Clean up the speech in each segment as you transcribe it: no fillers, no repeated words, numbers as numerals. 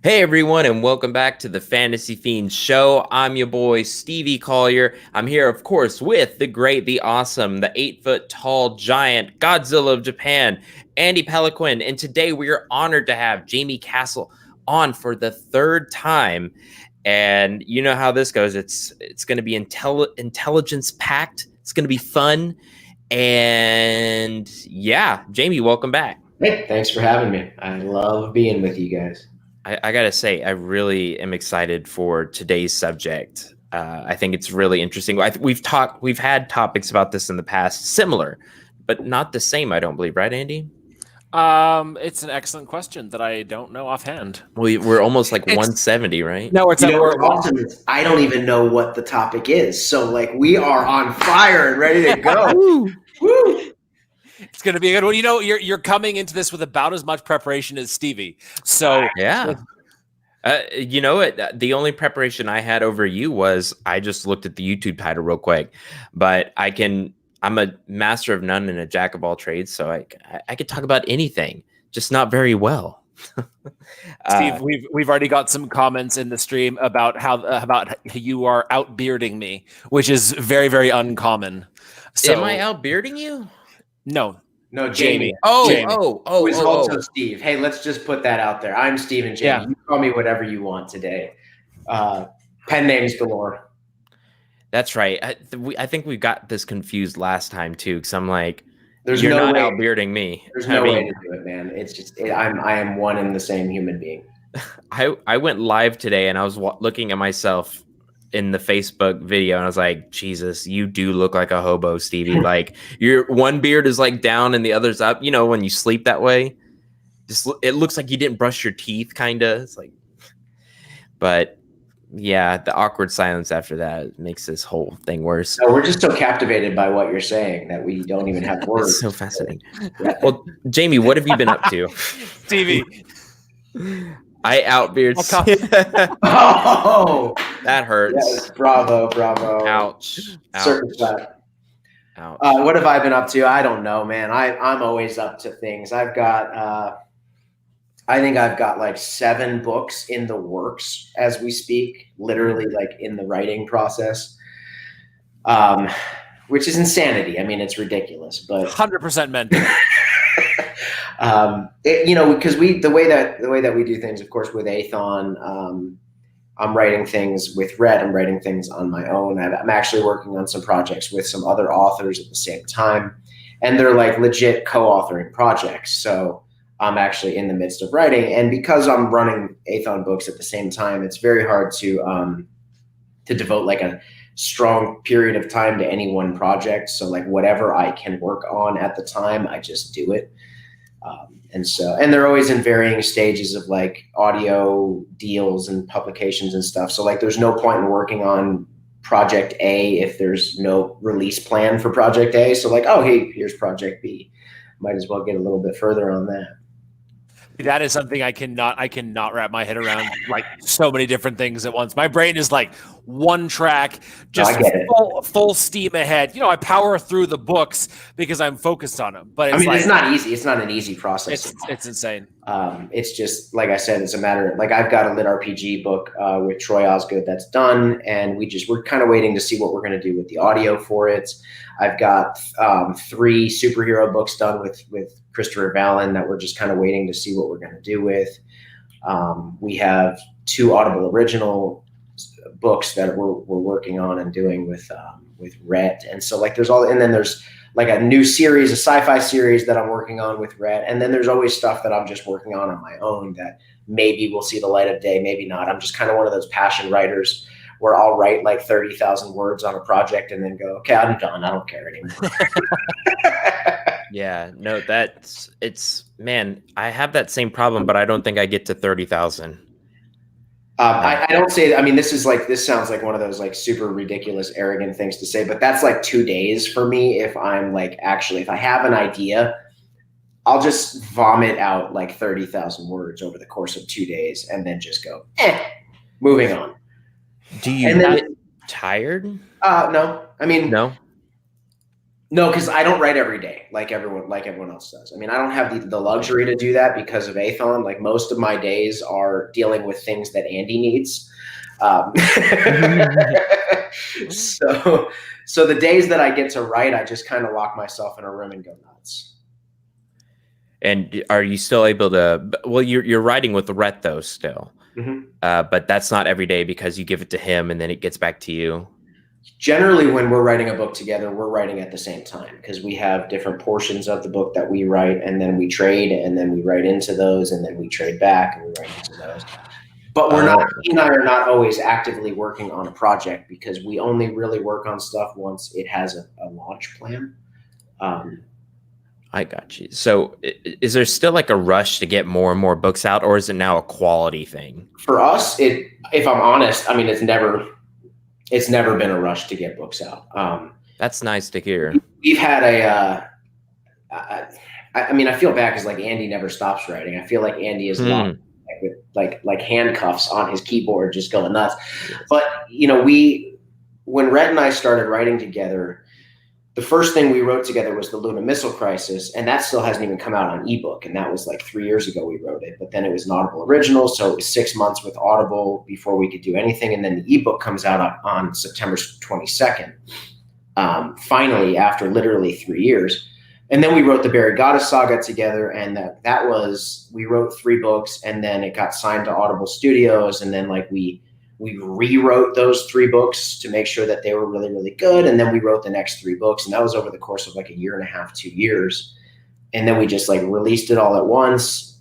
Hey everyone, and welcome back to the Fantasy Fiends show. I'm your boy Stevie Collier. I'm here, of course, with the great, the awesome, the 8-foot tall giant Godzilla of Japan, Andy Peliquin. And today we are honored to have Jamie Castle on for the third time. And you know how this goes. It's going to be intelligence packed. It's going to be fun. And yeah, Jamie, welcome back. Hey, thanks for having me. I love being with you guys. I gotta say, I really am excited for today's subject. I think it's really interesting. We've had topics about this in the past, similar, but not the same. I don't believe, right, Andy? It's an excellent question that I don't know offhand. We're almost like 170, right? No, it's what's awesome is I don't even know what the topic is. So like we are on fire and ready to go. Woo! It's going to be a good one. You know, you're coming into this with about as much preparation as Stevie. So yeah. You know what? The only preparation I had over you was I just looked at the YouTube title real quick, but I'm a master of none and a jack of all trades, so I could talk about anything, just not very well. Steve, we've already got some comments in the stream about how you are outbearding me, which is very, very uncommon. So, am I outbearding you? No, Jamie. Also Steve. Hey, let's just put that out there. I'm Steve and Jamie. Yeah. You call me whatever you want today. Pen names galore. That's right. I think we got this confused last time too, because I'm like, you're not outbearding me. There's no way to do it, man. It's just I am one and the same human being. I went live today and I was looking at myself in the Facebook video and I was like, Jesus, you do look like a hobo, Stevie. Like your one beard is like down and the other's up. You know, when you sleep that way, it looks like you didn't brush your teeth, kind of. It's like, but yeah, the awkward silence after that makes this whole thing worse. No, we're just so captivated by what you're saying that we don't even have words. It's so fascinating. Yeah. Well, Jamie, what have you been up to? Stevie. I outbeard. Oh, that hurts. Yes, bravo. Ouch. Ouch. What have I been up to? I don't know, man. I'm always up to things. I think I've got like 7 books in the works as we speak, literally like in the writing process, which is insanity. I mean, it's ridiculous, but 100% mental. Because the way that we do things, of course, with Athon, I'm writing things with Red. I'm writing things on my own. I'm actually working on some projects with some other authors at the same time, and they're like legit co-authoring projects. So I'm actually in the midst of writing, and because I'm running Athon books at the same time, it's very hard to devote like a strong period of time to any one project. So like whatever I can work on at the time, I just do it. And they're always in varying stages of like audio deals and publications and stuff. So like there's no point in working on project A if there's no release plan for project A. So like, oh, hey, here's project B. Might as well get a little bit further on that. That is something I cannot wrap my head around, like so many different things at once. My brain is like one track, just full steam ahead. You know, I power through the books because I'm focused on them. But it's not easy. It's not an easy process. It's insane. It's just, like I said, it's a matter of, like, I've got a lit RPG book with Troy Osgood that's done, and we're kind of waiting to see what we're going to do with the audio for it. I've got 3 superhero books done with Christopher Vallon that we're just kind of waiting to see what we're going to do with. We have 2 Audible original books that we're working on and doing with Rhett. And so like then there's like a new series, a sci-fi series that I'm working on with Rhett. And then there's always stuff that I'm just working on my own that maybe will see the light of day, maybe not. I'm just kind of one of those passion writers where I'll write like 30,000 words on a project and then go, okay, I'm done. I don't care anymore. Yeah, no, man, I have that same problem, but I don't think I get to 30,000. I don't say that. I mean, this sounds like one of those like super ridiculous, arrogant things to say, but that's like 2 days for me. If I'm like, actually, if I have an idea, I'll just vomit out like 30,000 words over the course of 2 days and then just go, moving on. Do you get tired? No. I mean, no. No, because I don't write every day like everyone else does. I mean, I don't have the luxury to do that because of Athon. Like most of my days are dealing with things that Andy needs. Um, so the days that I get to write, I just kind of lock myself in a room and go nuts. And are you still able to? Well, you're writing with Rhett though still, but that's not every day because you give it to him and then it gets back to you. Generally, when we're writing a book together, we're writing at the same time because we have different portions of the book that we write, and then we trade, and then we write into those, and then we trade back and we write into those. But he and I are not always actively working on a project because we only really work on stuff once it has a launch plan. I got you. So is there still like a rush to get more and more books out, or is it now a quality thing? For us, if I'm honest, I mean, it's never been a rush to get books out. That's nice to hear. We've had I mean, I feel bad because like Andy never stops writing. I feel like Andy is locked with like handcuffs on his keyboard, just going nuts. Yes. But when Rhett and I started writing together, the first thing we wrote together was the Luna Missile Crisis, and that still hasn't even come out on ebook, and that was like 3 years ago we wrote it. But then it was an Audible original, so it was 6 months with Audible before we could do anything, and then the ebook comes out on September 22nd, finally, after literally 3 years. And then we wrote the Buried Goddess Saga together, and we wrote 3 books, and then it got signed to Audible Studios, and then like we rewrote those 3 books to make sure that they were really, really good. And then we wrote the next 3 books, and that was over the course of like 1.5 years, 2 years. And then we just like released it all at once.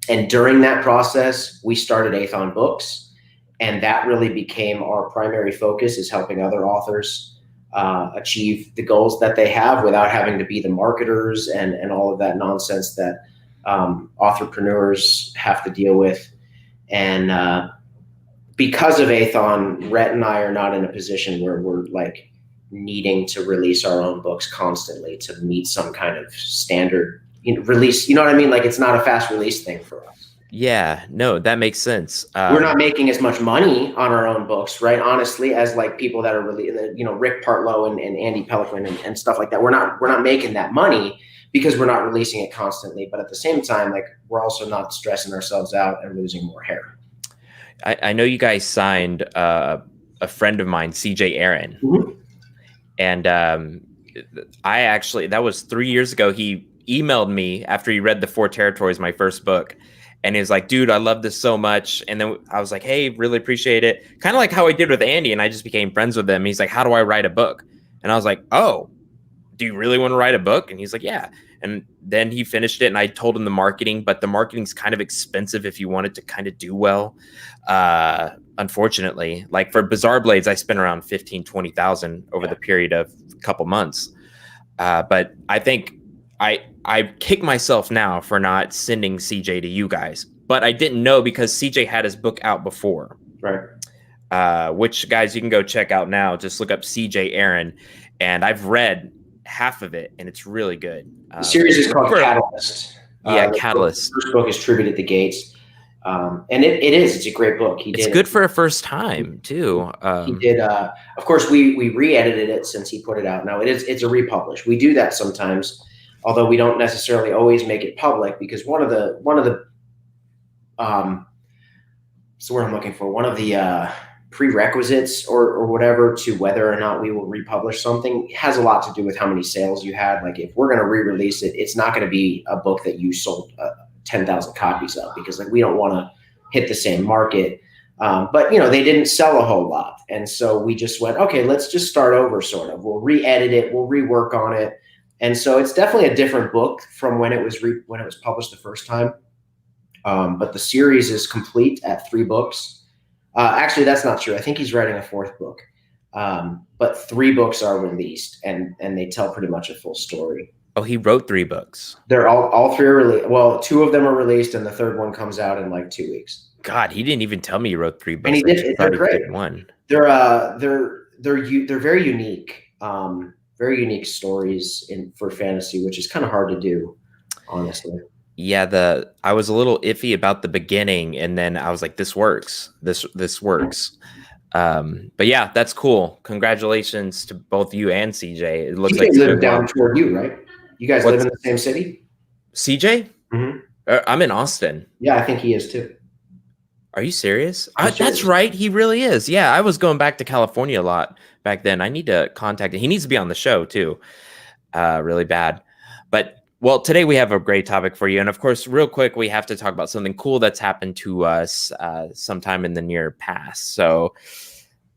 And during that process, we started Athon Books, and that really became our primary focus, is helping other authors achieve the goals that they have without having to be the marketers and all of that nonsense that entrepreneurs have to deal with. And because of Athon, Rhett and I are not in a position where we're like needing to release our own books constantly to meet some kind of standard release. You know what I mean? Like it's not a fast release thing for us. Yeah, no, that makes sense. We're not making as much money on our own books, right? Honestly, as like people that are really, Rick Partlow and Andy Pelican and stuff like that. We're not making that money because we're not releasing it constantly. But at the same time, like we're also not stressing ourselves out and losing more hair. I know you guys signed a friend of mine, CJ Aaron. And that was 3 years ago. He emailed me after he read The Four Territories, my first book. And he was like, dude, I love this so much. And then I was like, hey, really appreciate it. Kind of like how I did with Andy. And I just became friends with him. He's like, how do I write a book? And I was like, oh, do you really want to write a book? And he's like, yeah. And then he finished it, and I told him the marketing, but the marketing's kind of expensive if you want it to kind of do well. Unfortunately, like for Bizarre Blades, I spent around 15, 20,000 over the period of a couple months. But I think I kick myself now for not sending CJ to you guys, but I didn't know because CJ had his book out before. Right. Which guys you can go check out now. Just look up CJ Aaron, and I've read half of it, and it's really good. The series is called Catalyst. Catalyst. The first book is Tribute at the Gates. And it's a great book. It's good for a first time too. He did. Of course, we re-edited it since he put it out. Now it's a republish. We do that sometimes, although we don't necessarily always make it public because one of the so what I'm looking for, one of the prerequisites or whatever to whether or not we will republish something has a lot to do with how many sales you had. Like if we're going to re-release it, it's not going to be a book that you sold 10,000 copies of because like we don't want to hit the same market. But they didn't sell a whole lot. And so we just went, okay, let's just start over sort of. We'll re-edit it. We'll rework on it. And so it's definitely a different book from when it was published the first time. But the series is complete at 3 books. Actually, that's not true. I think he's writing a 4th book. But 3 books are released and they tell pretty much a full story. Oh, he wrote 3 books. They're all 3 are released. Well, 2 of them are released and the 3rd one comes out in like 2 weeks. God, he didn't even tell me he wrote 3 books. And he did. They're great. One. They're very unique. Very unique stories for fantasy, which is kind of hard to do, honestly. Yeah, I was a little iffy about the beginning, and then I was like, "This works. This works." But yeah, that's cool. Congratulations to both you and CJ. It looks like CJ it's lives doing down well. toward you, right? You guys live in the same city? CJ? Mm-hmm. I'm in Austin. Yeah, I think he is too. Are you serious? I'm serious. That's right. He really is. Yeah, I was going back to California a lot back then. I need to contact him. He needs to be on the show too. Really bad. But well, today we have a great topic for you. And of course, real quick, we have to talk about something cool that's happened to us sometime in the near past. So,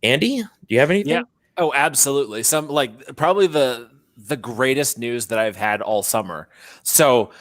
Andy, do you have anything? Yeah. Oh, absolutely. Some probably the greatest news that I've had all summer. So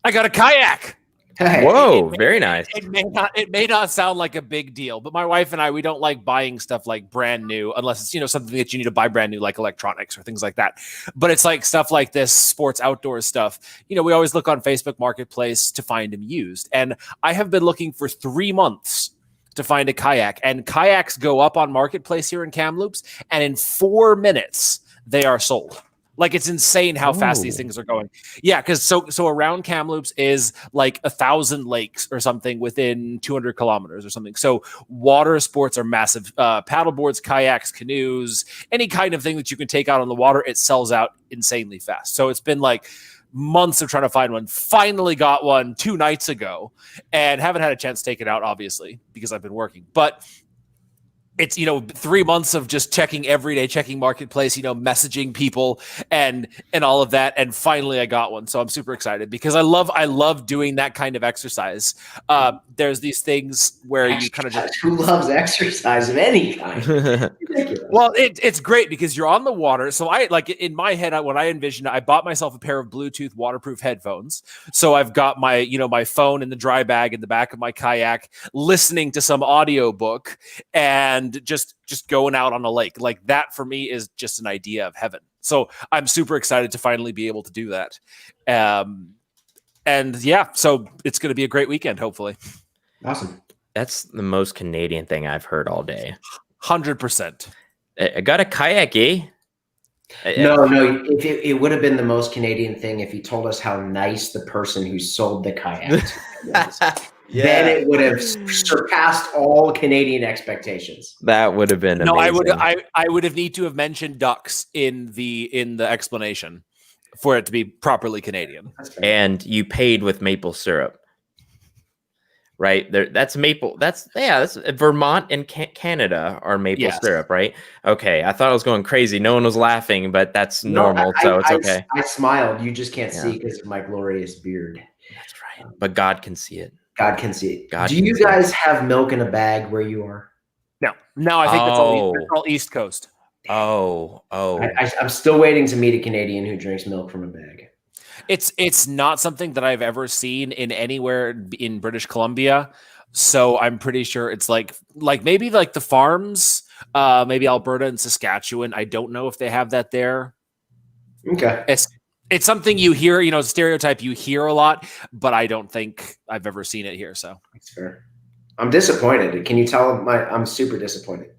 I got a kayak. Hey. Whoa, very nice. It may not sound like a big deal, but my wife and I, we don't like buying stuff like brand new unless it's, something that you need to buy brand new, like electronics or things like that. But it's like stuff like this sports outdoors stuff. We always look on Facebook Marketplace to find them used. And I have been looking for 3 months to find a kayak, and kayaks go up on Marketplace here in Kamloops, and in 4 minutes they are sold. Like, it's insane how fast these things are going. Yeah, because so around Kamloops is like 1,000 lakes or something within 200 kilometers or something. So water sports are massive. Paddle boards, kayaks, canoes, any kind of thing that you can take out on the water, it sells out insanely fast. So it's been like months of trying to find one. Finally got one 2 nights ago, and haven't had a chance to take it out, obviously, because I've been working. But it's 3 months of just checking every day, checking Marketplace, messaging people and all of that, and finally I got one. So I'm super excited because I love doing that kind of exercise. There's these things where you kind of just, who loves exercise of any kind? Well, it's great because you're on the water. So I like in my head, when I envisioned it, I bought myself a pair of Bluetooth waterproof headphones. So I've got my my phone in the dry bag in the back of my kayak, listening to some audiobook and just going out on a lake. Like, that for me is just an idea of heaven. So I'm super excited to finally be able to do that. And yeah, so it's going to be a great weekend, hopefully. Awesome. That's the most Canadian thing I've heard all day. 100%. I got a kayak, eh? No. It would have been the most Canadian thing if he told us how nice the person who sold the kayak was. Yeah. Then it would have surpassed all Canadian expectations. That would have been amazing. I would have need to have mentioned ducks in the explanation for it to be properly Canadian. And you paid with maple syrup. Right there, that's maple. That's Vermont and Canada are maple syrup, right? Okay, I thought I was going crazy. No one was laughing, but that's normal, so it's okay. I smiled. You just can't see because of my glorious beard. That's right. But God can see it. God can see it. Do you guys have milk in a bag where you are? No. I think that's all East Coast. I'm still waiting to meet a Canadian who drinks milk from a bag. It's not something that I've ever seen in anywhere in British Columbia. So I'm pretty sure it's like maybe like the farms, maybe Alberta and Saskatchewan. I don't know if they have that there. Okay. It's something you hear, stereotype you hear a lot, but I don't think I've ever seen it here. So that's fair. I'm disappointed. Can you tell I'm super disappointed?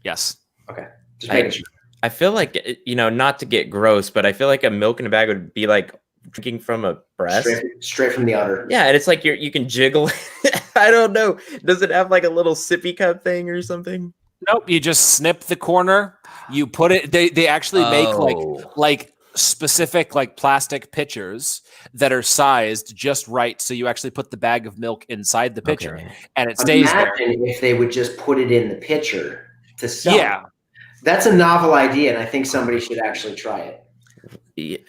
Yes. Okay. Just making sure. I feel like, not to get gross, but I feel like a milk in a bag would be like drinking from a breast. Straight from the udder. Yeah, and it's like you can jiggle. I don't know. Does it have like a little sippy cup thing or something? Nope. You just snip the corner. You put it. They actually make like specific like plastic pitchers that are sized just right, so you actually put the bag of milk inside the pitcher, and it stays there. If they would just put it in the pitcher to sell. Yeah. That's a novel idea, and I think somebody should actually try it.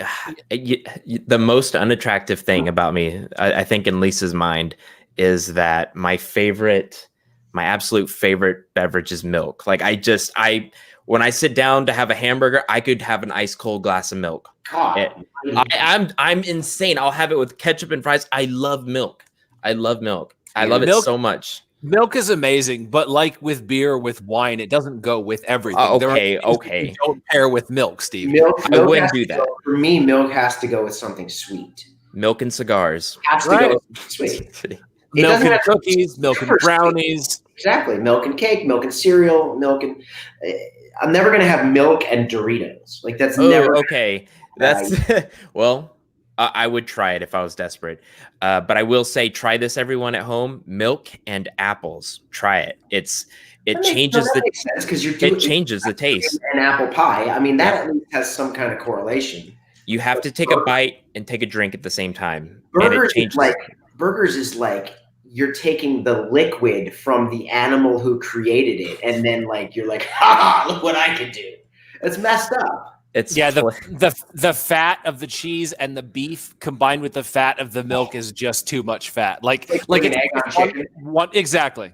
The most unattractive thing about me, I think in Lisa's mind, is that my absolute favorite beverage is milk. Like, when I sit down to have a hamburger, I could have an ice cold glass of milk. I'm insane. I'll have it with ketchup and fries. I love milk. I love it so much. Milk is amazing, but like with beer, with wine, it doesn't go with everything. Okay. You don't pair with milk, Steve. I wouldn't do that. For me, milk has to go with something sweet. Milk and cigars. Has to go with sweet. Milk and cookies, milk and brownies. Exactly. Milk and cake, milk and cereal, milk and... I'm never going to have milk and Doritos. Like, that's never... Okay. That's... well... I would try it if I was desperate. But I will say, try this, everyone at home: milk and apples. Try it. It changes that makes sense because it changes the taste. An apple pie. I mean, that Yep. at least has some kind of correlation. You have to take a bite and take a drink at the same time, and Burgers it changes. Burgers is like you're taking the liquid from the animal who created it, and then like you're like, ha, look what I can do. It's messed up. It's the fat of the cheese and the beef combined with the fat of the milk is just too much fat. Like an egg on chicken. Exactly.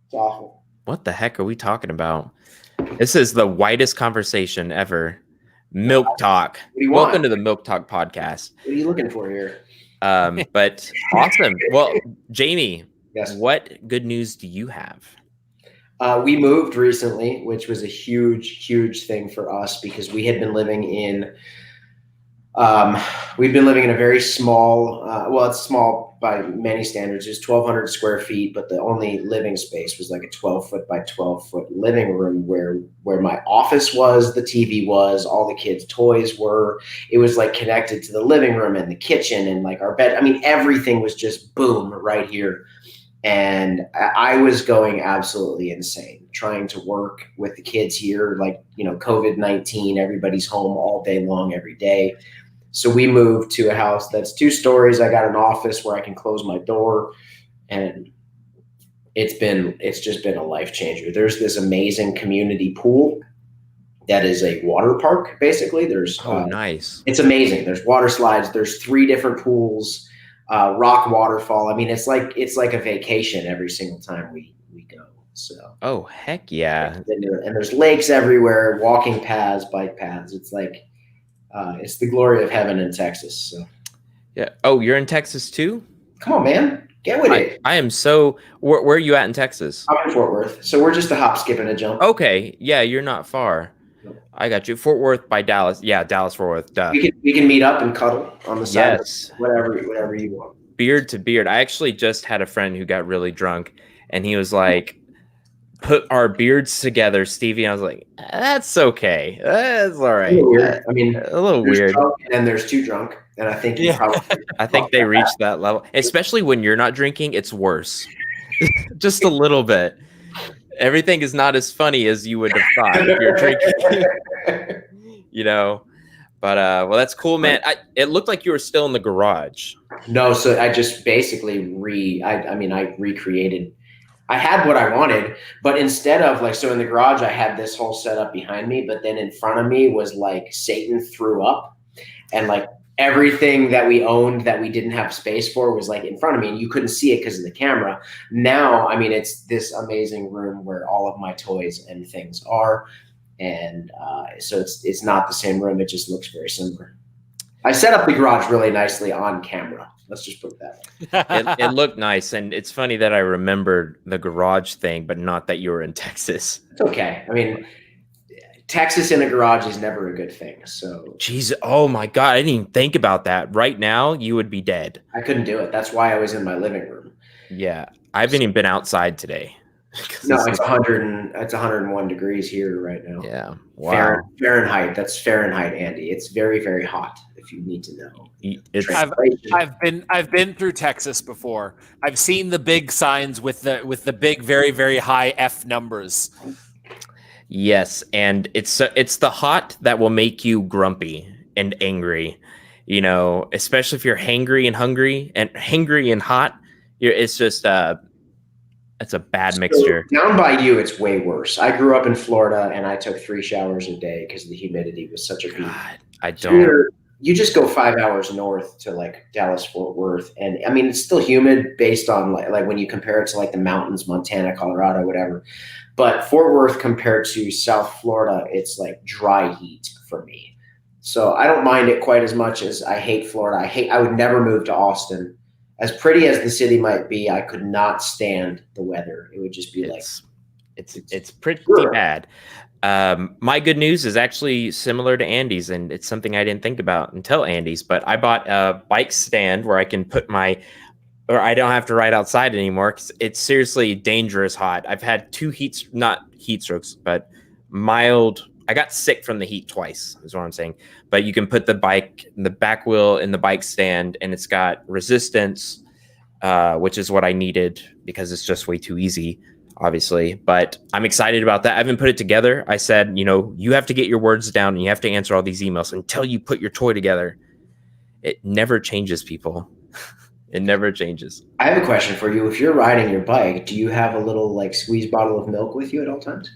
It's awful. What the heck are we talking about? This is the whitest conversation ever. Milk talk. Welcome to the Milk Talk podcast. What are you looking for here? But awesome. Well, Jamie, yes. What good news do you have? We moved recently, which was a huge thing for us because we had been living in a very small, well, it's small by many standards. It's 1,200 square feet, but the only living space was like a 12-foot by 12-foot living room where my office was, the TV was, all the kids' toys were. It was like connected to the living room and the kitchen and like our bed. I mean, everything was just boom right here. And I was going absolutely insane trying to work with the kids here, like, COVID-19, everybody's home all day long, every day. So we moved to a house that's 2 stories. I got an office where I can close my door, and it's just been a life changer. There's this amazing community pool that is a water park. Basically, there's nice. It's amazing. There's water slides. There's 3 different pools. Rock waterfall. I mean, it's like a vacation every single time we go. So heck yeah. And there's lakes everywhere, walking paths, bike paths. It's like it's the glory of heaven in Texas. So yeah. Oh, you're in Texas too? Come on, man. Get with it. I am so where are you at in Texas? I'm in Fort Worth. So we're just a hop, skip, and a jump. Okay. Yeah, you're not far. I got you. Fort Worth by Dallas. Yeah, Dallas, Fort Worth. Duh. We can meet up and cuddle on the side. Yes. Whatever you want. Beard to beard. I actually just had a friend who got really drunk, and he was like, "Put our beards together, Stevie." And I was like, "That's okay. That's all right." I mean, a little weird. And there's 2 drunk, and I think I think they reached that level, especially when you're not drinking. It's worse, just a little bit. Everything is not as funny as you would have thought if you're drinking, But well, that's cool, man. It looked like you were still in the garage. No, so I just basically I recreated. I had what I wanted, but instead of in the garage, I had this whole setup behind me, but then in front of me was like Satan threw up, and like everything that we owned that we didn't have space for was like in front of me, and you couldn't see it because of the camera. Now, I mean, it's this amazing room where all of my toys and things are. And so it's not the same room. It just looks very similar. I set up the garage really nicely on camera. Let's just put it that way. It looked nice. And it's funny that I remembered the garage thing, but not that you were in Texas. It's okay. I mean, Texas in a garage is never a good thing. So, jeez, oh my God, I didn't even think about that. Right now, you would be dead. I couldn't do it. That's why I was in my living room. Yeah, I haven't even been outside today. No, it's 101 degrees here right now. Yeah, wow. Fahrenheit. That's Fahrenheit, Andy. It's very, very hot. If you need to know. I've been through Texas before. I've seen the big signs with the big, very, very high F numbers. Yes, and it's the hot that will make you grumpy and angry, especially if you're hangry and hungry and hot. It's just it's a bad mixture. Down by you, it's way worse. I grew up in Florida, and I took 3 showers a day because the humidity was such a beat. God, I don't. You just go 5 hours north to like Dallas, Fort Worth, and I mean it's still humid based on like when you compare it to like the mountains, Montana, Colorado, whatever. But Fort Worth compared to South Florida, it's like dry heat for me. So I don't mind it quite as much as I hate Florida. I would never move to Austin. As pretty as the city might be, I could not stand the weather. It would just be it's pretty bad. My good news is actually similar to Andy's, and it's something I didn't think about until Andy's. But I bought a bike stand where I can put I don't have to ride outside anymore. 'Cause it's seriously dangerous hot. I've had 2 not heat strokes, but mild I got sick from the heat twice, is what I'm saying. But you can put the back wheel in the bike stand, and it's got resistance, which is what I needed because it's just way too easy, obviously. But I'm excited about that. I haven't put it together. I said, you have to get your words down and you have to answer all these emails until you put your toy together. It never changes, people. It never changes. I have a question for you. If you're riding your bike, do you have a little like squeeze bottle of milk with you at all times?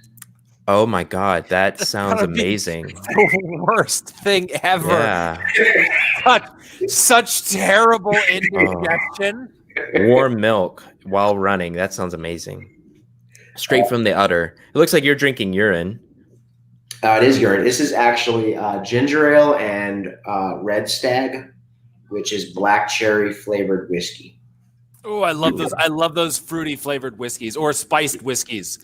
Oh my God, that sounds amazing. The worst thing ever. Yeah. Such terrible indigestion. Warm milk while running. That sounds amazing. Straight from the udder. It looks like you're drinking urine. It is urine. This is actually ginger ale and Red Stag, which is black cherry flavored whiskey. Oh, I love those. I love those fruity flavored whiskeys or spiced whiskeys.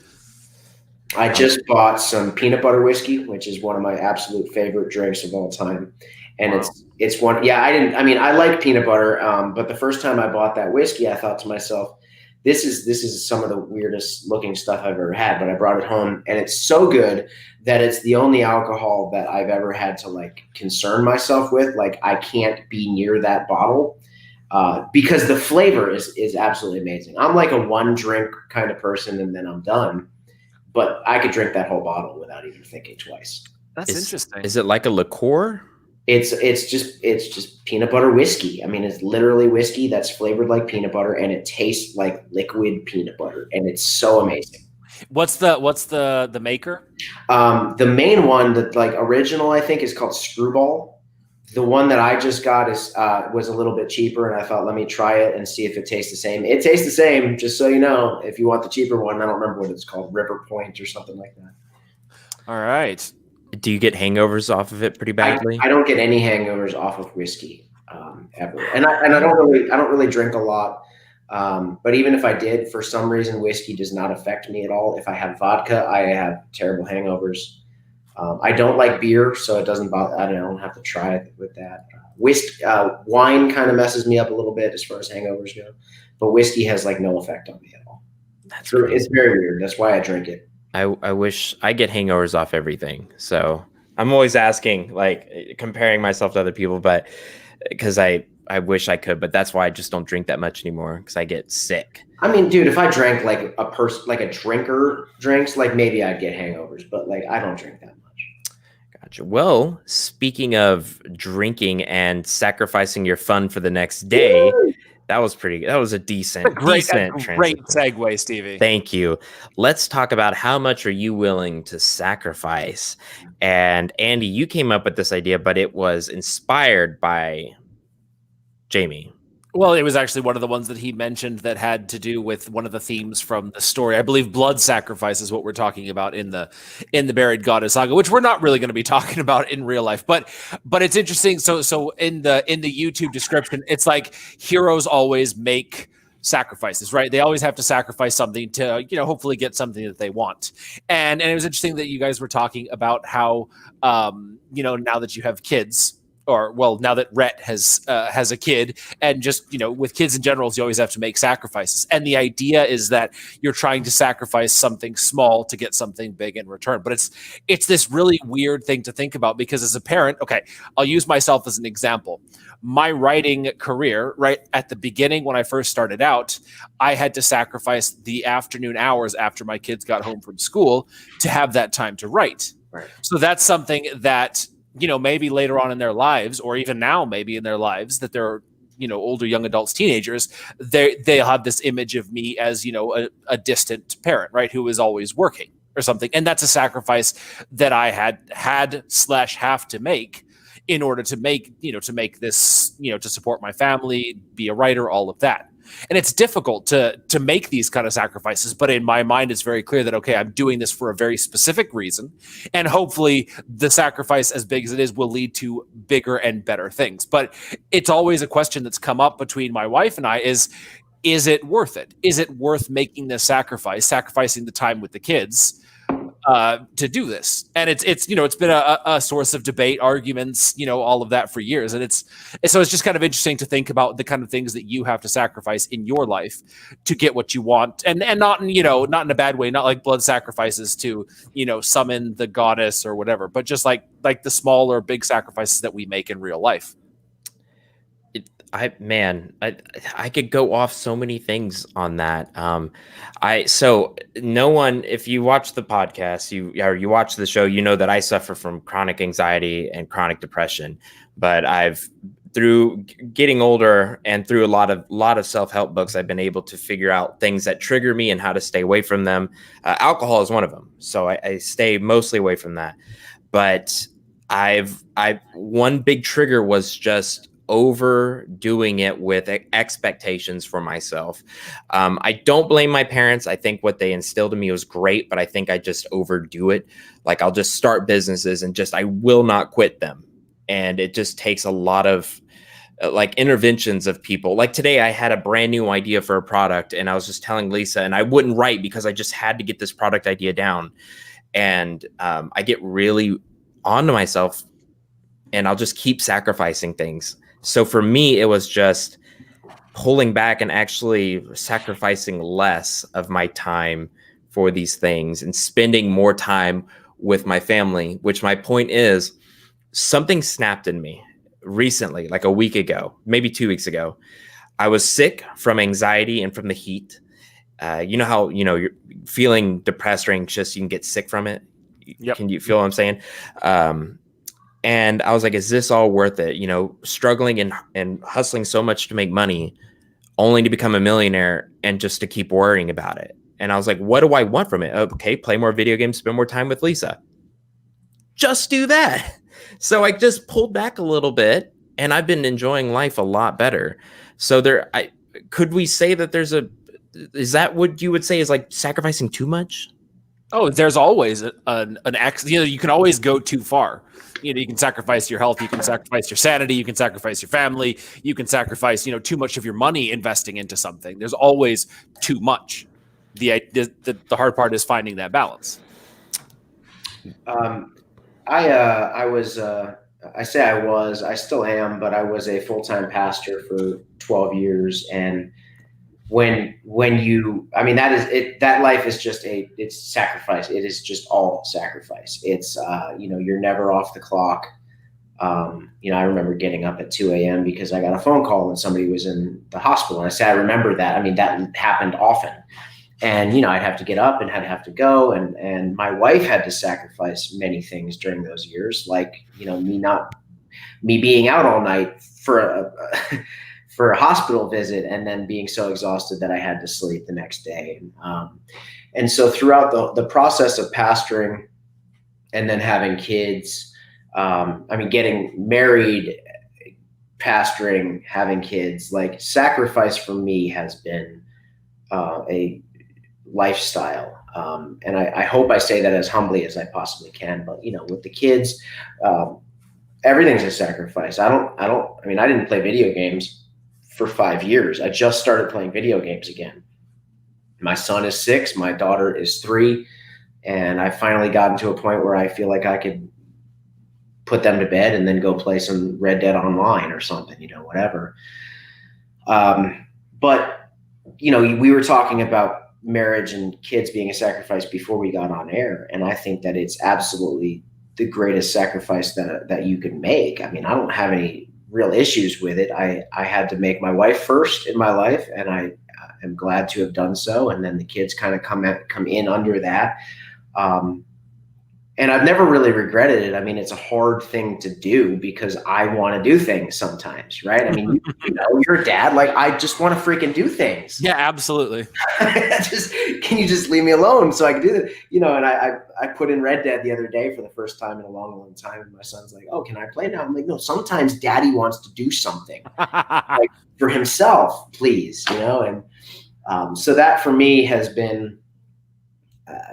I just bought some peanut butter whiskey, which is one of my absolute favorite drinks of all time. And it's one, I like peanut butter. But the first time I bought that whiskey, I thought to myself, this is some of the weirdest looking stuff I've ever had, but I brought it home and it's so good that it's the only alcohol that I've ever had to like concern myself with. Like I can't be near that bottle because the flavor is absolutely amazing. I'm like a one drink kind of person and then I'm done. But I could drink that whole bottle without even thinking twice. That's interesting. Is it like a liqueur? It's just peanut butter whiskey. I mean, it's literally whiskey that's flavored like peanut butter, and it tastes like liquid peanut butter, and it's so amazing. What's the maker? The main one, the like original, I think, is called Screwball. The one that I just got was a little bit cheaper, and I thought, let me try it and see if it tastes the same. It tastes the same, just so you know. If you want the cheaper one, I don't remember what it's called, River Point or something like that. All right. Do you get hangovers off of it pretty badly? I don't get any hangovers off of whiskey ever, and I don't really drink a lot. But even if I did, for some reason, whiskey does not affect me at all. If I have vodka, I have terrible hangovers. I don't like beer, so it doesn't bother. I don't have to try it with that. Wine kind of messes me up a little bit as far as hangovers go, but whiskey has like no effect on me at all. It's very weird. That's why I drink it. I wish I get hangovers off everything. So I'm always asking, like comparing myself to other people, but because I wish I could, but that's why I just don't drink that much anymore because I get sick. I mean, dude, if I drank like a drinker drinks, like maybe I'd get hangovers, but like I don't drink that much. Gotcha. Well, speaking of drinking and sacrificing your fun for the next day, that was a decent transition. Great segue, Stevie. Thank you. Let's talk about how much are you willing to sacrifice? And Andy, you came up with this idea, but it was inspired by Jamie. Well, it was actually one of the ones that he mentioned that had to do with one of the themes from the story. I believe blood sacrifice is what we're talking about in the Buried Goddess saga, which we're not really going to be talking about in real life. But it's interesting. So in the YouTube description, it's like heroes always make sacrifices, right? They always have to sacrifice something to, hopefully get something that they want. And it was interesting that you guys were talking about how, now that you have kids, or well, now that Rhett has a kid, and just with kids in general, you always have to make sacrifices. And the idea is that you're trying to sacrifice something small to get something big in return. But it's this really weird thing to think about because as a parent, okay, I'll use myself as an example. My writing career, right at the beginning when I first started out, I had to sacrifice the afternoon hours after my kids got home from school to have that time to write. Right. So that's something that maybe later on in their lives, or even now, maybe in their lives, that they're, older young adults, teenagers, they'll have this image of me as, a distant parent, right, who is always working or something. And that's a sacrifice that I have to make in order to make this, to support my family, be a writer, all of that. And it's difficult to make these kind of sacrifices, but in my mind, it's very clear that, okay, I'm doing this for a very specific reason. And hopefully the sacrifice, as big as it is, will lead to bigger and better things. But it's always a question that's come up between my wife and I is it worth it? Is it worth making this sacrificing the time with the kids to do this. And it's been a source of debate, arguments, all of that for years. And so it's just kind of interesting to think about the kind of things that you have to sacrifice in your life to get what you want, and not in a bad way, not like blood sacrifices to summon the goddess or whatever, but just like the small or big sacrifices that we make in real life. I could go off so many things on that. So no one, if you watch the podcast, you watch the show, you know that I suffer from chronic anxiety and chronic depression. But through getting older and through a lot of self-help books, I've been able to figure out things that trigger me and how to stay away from them. Alcohol is one of them, so I stay mostly away from that. But one big trigger was just overdoing it with expectations for myself. I don't blame my parents. I think what they instilled in me was great, but I think I just overdo it. Like, I'll just start businesses and I will not quit them. And it just takes a lot of interventions of people. Like today, I had a brand new idea for a product, and I was just telling Lisa, and I wouldn't write because I just had to get this product idea down. And I get really onto myself, and I'll just keep sacrificing things. So for me, it was just pulling back and actually sacrificing less of my time for these things and spending more time with my family, which my point is, something snapped in me recently, like a week ago, maybe 2 weeks ago. I was sick from anxiety and from the heat. You know how, you're feeling depressed or anxious, you can get sick from it. Yep. Can you feel what I'm saying? And I was like, is this all worth it? Struggling and hustling so much to make money only to become a millionaire and just to keep worrying about it. And I was like, what do I want from it? Okay, play more video games, spend more time with Lisa. Just do that. So I just pulled back a little bit, and I've been enjoying life a lot better. So could we say that is that what you would say is like sacrificing too much? Oh, there's always an you can always go too far. You can sacrifice your health, you can sacrifice your sanity, you can sacrifice your family, you can sacrifice, too much of your money investing into something. There's always too much. The hard part is finding that balance. I still am, but I was a full-time pastor for 12 years. And that is it, that life is just it's sacrifice. It is just all sacrifice. It's, you're never off the clock. I remember getting up at 2 a.m. because I got a phone call and somebody was in the hospital. And I said, I remember that. That happened often. And, I'd have to get up and I'd have to go. And my wife had to sacrifice many things during those years. Like, me being out all night for a hospital visit and then being so exhausted that I had to sleep the next day. And so throughout the process of pastoring and then having kids, getting married, pastoring, having kids, like sacrifice for me has been a lifestyle. And I hope I say that as humbly as I possibly can, but with the kids, everything's a sacrifice. I didn't play video games for 5 years. I just started playing video games again. My son is 6, my daughter is 3. And I finally gotten to a point where I feel like I could put them to bed and then go play some Red Dead Online or something, whatever. But we were talking about marriage and kids being a sacrifice before we got on air. And I think that it's absolutely the greatest sacrifice that you can make. I don't have any real issues with it. I had to make my wife first in my life, and I am glad to have done so. And then the kids kind of come in under that. And I've never really regretted it. It's a hard thing to do because I want to do things sometimes, right? You're a dad. Like, I just want to freaking do things. Yeah, absolutely. Can you just leave me alone so I can do that? And I put in Red Dead the other day for the first time in a long, long time. And my son's like, oh, can I play now? I'm like, no, sometimes daddy wants to do something like for himself, please, And so that for me has been,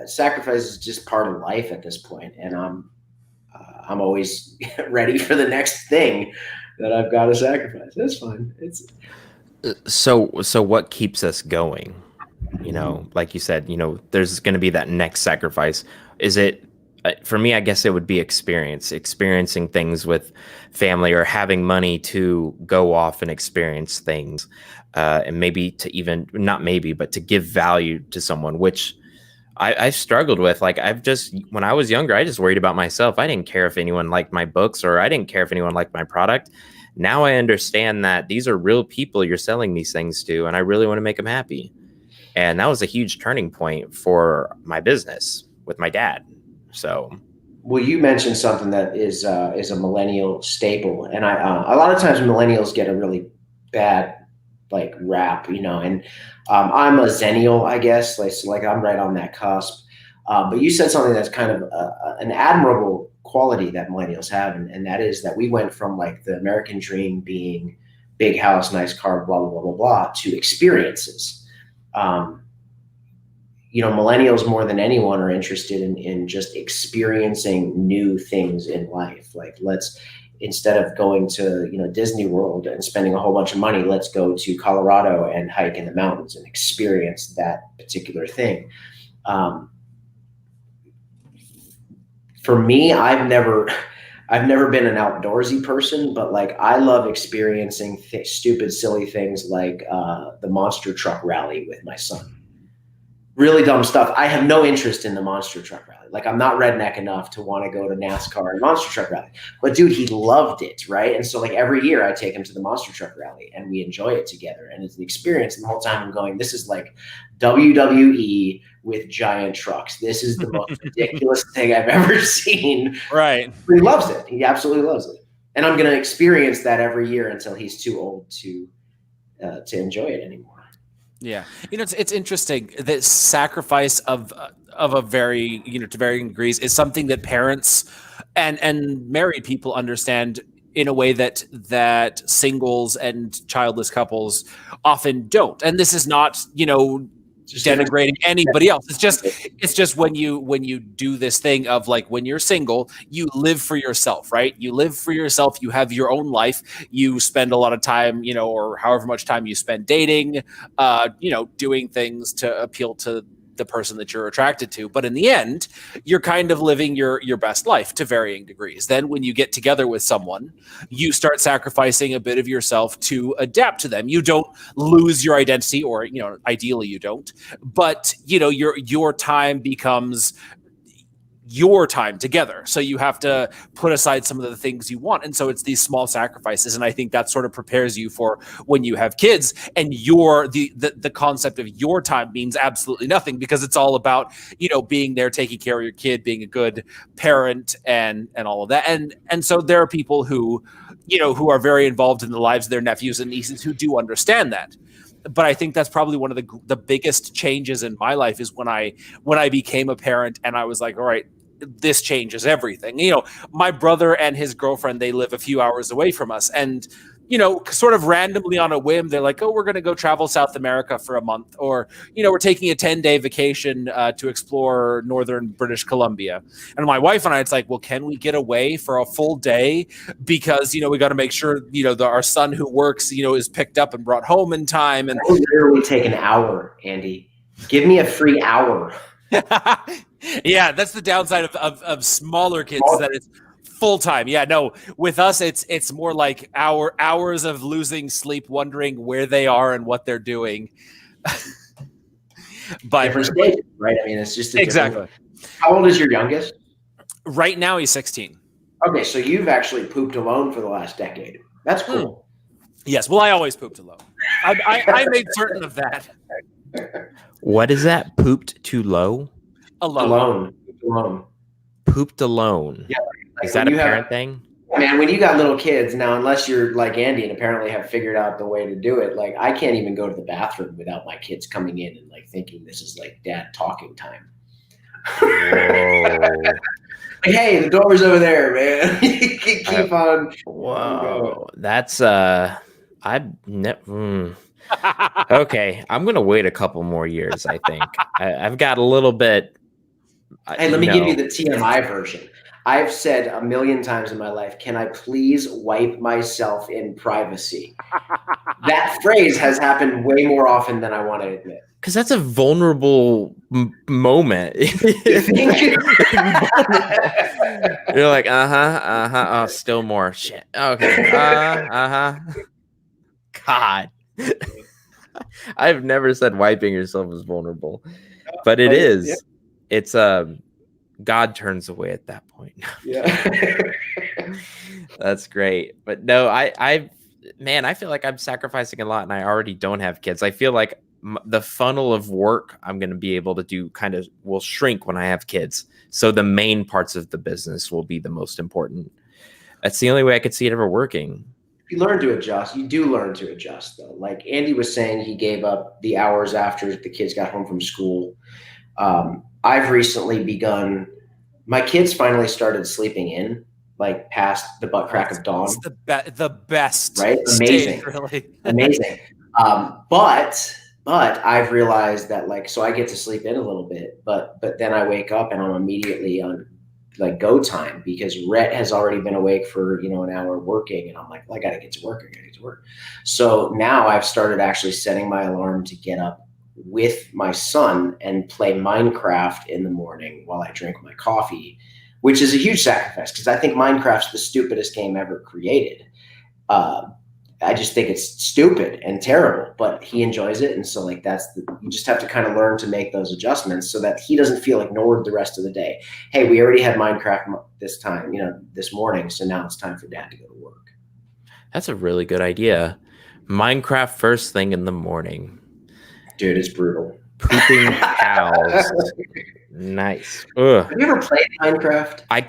sacrifice is just part of life at this point, and I'm always ready for the next thing that I've got to sacrifice. That's fine. So what keeps us going? like you said, there's going to be that next sacrifice. Is it for me? I guess it would be experiencing things with family, or having money to go off and experience things, and maybe to even not maybe, but to give value to someone, which I struggled with. Like, when I was younger, I just worried about myself. I didn't care if anyone liked my books, or I didn't care if anyone liked my product. Now I understand that these are real people you're selling these things to, and I really want to make them happy. And that was a huge turning point for my business with my dad. So, well, you mentioned something that is a millennial staple, and a lot of times millennials get a really bad rap, and I'm a zennial, I guess, like I'm right on that cusp. But you said something that's kind of an admirable quality that millennials have, and that is that we went from like the American dream being big house, nice car, blah blah blah blah blah, to experiences. Millennials more than anyone are interested in just experiencing new things in life. Like, instead of going to Disney World and spending a whole bunch of money, let's go to Colorado and hike in the mountains and experience that particular thing. For me, I've never been an outdoorsy person, but like I love experiencing stupid, silly things like the monster truck rally with my son. Really dumb stuff. I have no interest in the monster truck rally. Like, I'm not redneck enough to want to go to NASCAR and monster truck rally. But dude, he loved it, right? And so like every year I take him to the monster truck rally and we enjoy it together. And it's an experience. And the whole time I'm going, this is like WWE with giant trucks. This is the most ridiculous thing I've ever seen. Right. But he loves it. He absolutely loves it. And I'm going to experience that every year until he's too old to enjoy it anymore. Yeah. It's interesting that sacrifice of a very, to varying degrees is something that parents and married people understand in a way that singles and childless couples often don't. And this is not, denigrating anybody else. It's just when you do this thing of like, when you're single, you live for yourself, right? You live for yourself. You have your own life. You spend a lot of time, or however much time you spend dating, doing things to appeal to the person that you're attracted to. But in the end, you're kind of living your best life to varying degrees. Then when you get together with someone, you start sacrificing a bit of yourself to adapt to them. You don't lose your identity, or, ideally you don't, but your time becomes your time together. So you have to put aside some of the things you want. And so it's these small sacrifices. And I think that sort of prepares you for when you have kids, and the concept of your time means absolutely nothing, because it's all about, being there, taking care of your kid, being a good parent, and all of that. And so there are people who are very involved in the lives of their nephews and nieces who do understand that. But I think that's probably one of the biggest changes in my life is when I became a parent, and I was like, all right, this changes everything. My brother and his girlfriend, they live a few hours away from us, and sort of randomly on a whim, they're like, oh, we're going to go travel South America for a month, or we're taking a 10-day vacation to explore northern British Columbia. And my wife and I, it's like, well, can we get away for a full day, because we got to make sure our son who works is picked up and brought home in time. And I would literally take an hour, Andy. Give me a free hour. Yeah, that's the downside of smaller kids, is that it's full time. Yeah, no, with us it's more like hours of losing sleep, wondering where they are and what they're doing. But different stages, right? I mean, it's just exactly. How old is your youngest? Right now, he's 16. Okay, so you've actually pooped alone for the last decade. That's cool. Yes, well, I always pooped alone. I made certain of that. What is that? Pooped too low? Alone. Pooped alone. Yeah. Is that a parent thing? Man, when you got little kids now, unless you're like Andy and apparently have figured out the way to do it, like I can't even go to the bathroom without my kids coming in and like thinking this is like dad talking time. Like, hey, the door's over there, man. Keep on. Whoa, that's okay, I'm gonna wait a couple more years. I think I've got a little bit. Hey, let me give you the TMI version. I've said a million times in my life, can I please wipe myself in privacy? That phrase has happened way more often than I want to admit. Because that's a vulnerable moment. You think? You're like, oh, still more shit. Okay, God. I've never said wiping yourself is vulnerable, but it is. Yeah. It's God turns away at that point. Yeah. That's great. But no, I feel like I'm sacrificing a lot, and I already don't have kids. I feel like the funnel of work I'm going to be able to do will shrink when I have kids. So the main parts of the business will be the most important. That's the only way I could see it ever working. You learn to adjust. You do learn to adjust, though. Like Andy was saying, he gave up the hours after the kids got home from school. I've recently begun. My kids finally started sleeping in, like past the butt crack of dawn. It's the best, right? Amazing, really. Amazing. But I've realized that, like, so I get to sleep in a little bit, but then I wake up and I'm immediately on like go time because Rhett has already been awake for an hour working, and I'm like, well, I gotta get to work. So now I've started actually setting my alarm to get up with my son and play Minecraft in the morning while I drink my coffee, which is a huge sacrifice because I think Minecraft's the stupidest game ever created. I just think it's stupid and terrible, but he enjoys it. And so like you just have to kind of learn to make those adjustments so that he doesn't feel ignored the rest of the day. Hey, we already had Minecraft this time, this morning. So now it's time for dad to go to work. That's a really good idea. Minecraft first thing in the morning. Dude, it's brutal. Pooping cows. Nice. Ugh. Have you ever played Minecraft? I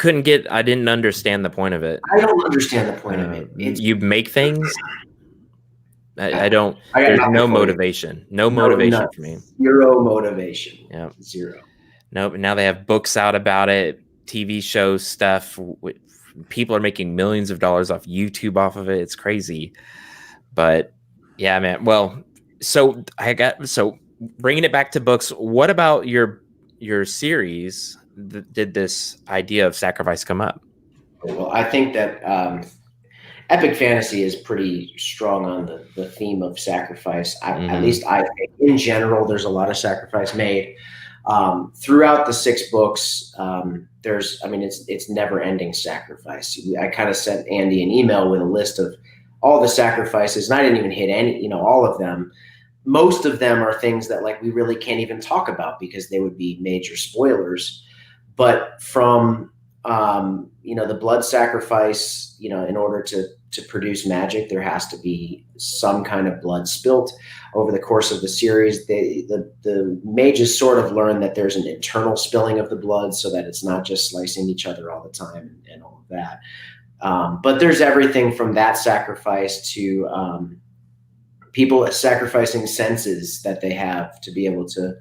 didn't understand the point of it. I don't understand the point of it. You make things? I don't. There's no motivation. No motivation for me. Zero motivation. Yeah. Zero. Nope. Now they have books out about it, TV shows, stuff. People are making millions of dollars off YouTube off of it. It's crazy. But yeah, man. Well, so bringing it back to books. What about your series? Did this idea of sacrifice come up? Well, I think that epic fantasy is pretty strong on the theme of sacrifice. At least I think in general, there's a lot of sacrifice made throughout the 6 books. It's never ending sacrifice. I kind of sent Andy an email with a list of all the sacrifices, and I didn't even hit any, all of them. Most of them are things that like we really can't even talk about because they would be major spoilers. But from the blood sacrifice, in order to produce magic, there has to be some kind of blood spilt over the course of the series. The mages sort of learn that there's an internal spilling of the blood so that it's not just slicing each other all the time and all of that. But there's everything from that sacrifice to people sacrificing senses that they have to be able to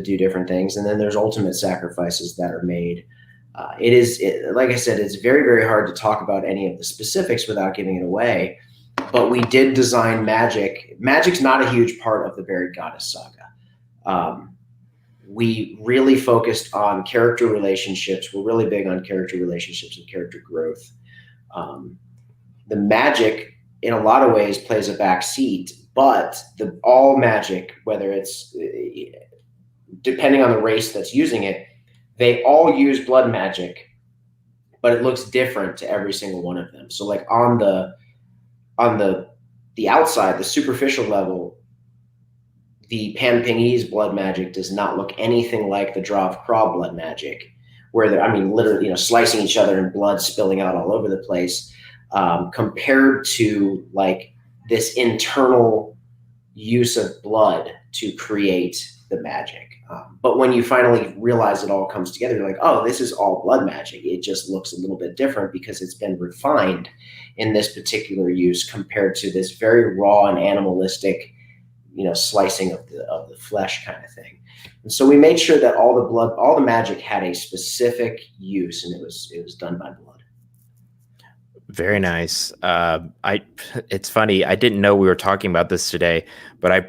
do different things. And then there's ultimate sacrifices that are made. Like I said, it's very, very hard to talk about any of the specifics without giving it away. But we did design magic. Magic's not a huge part of the Buried Goddess saga. We really focused on character relationships. We're really big on character relationships and character growth. The magic, in a lot of ways, plays a back seat, but all magic, whether it's depending on the race that's using it, they all use blood magic, but it looks different to every single one of them. So like on the outside, the superficial level, the Pan-Pingese blood magic does not look anything like the Drav Kra blood magic, where they're, literally, slicing each other and blood spilling out all over the place, compared to like this internal use of blood to create the magic. But when you finally realize it all comes together, you're like, oh, this is all blood magic. It just looks a little bit different because it's been refined in this particular use compared to this very raw and animalistic, slicing of the flesh kind of thing. And so we made sure that all the magic had a specific use, and it was done by blood. Very nice. It's funny. I didn't know we were talking about this today, but I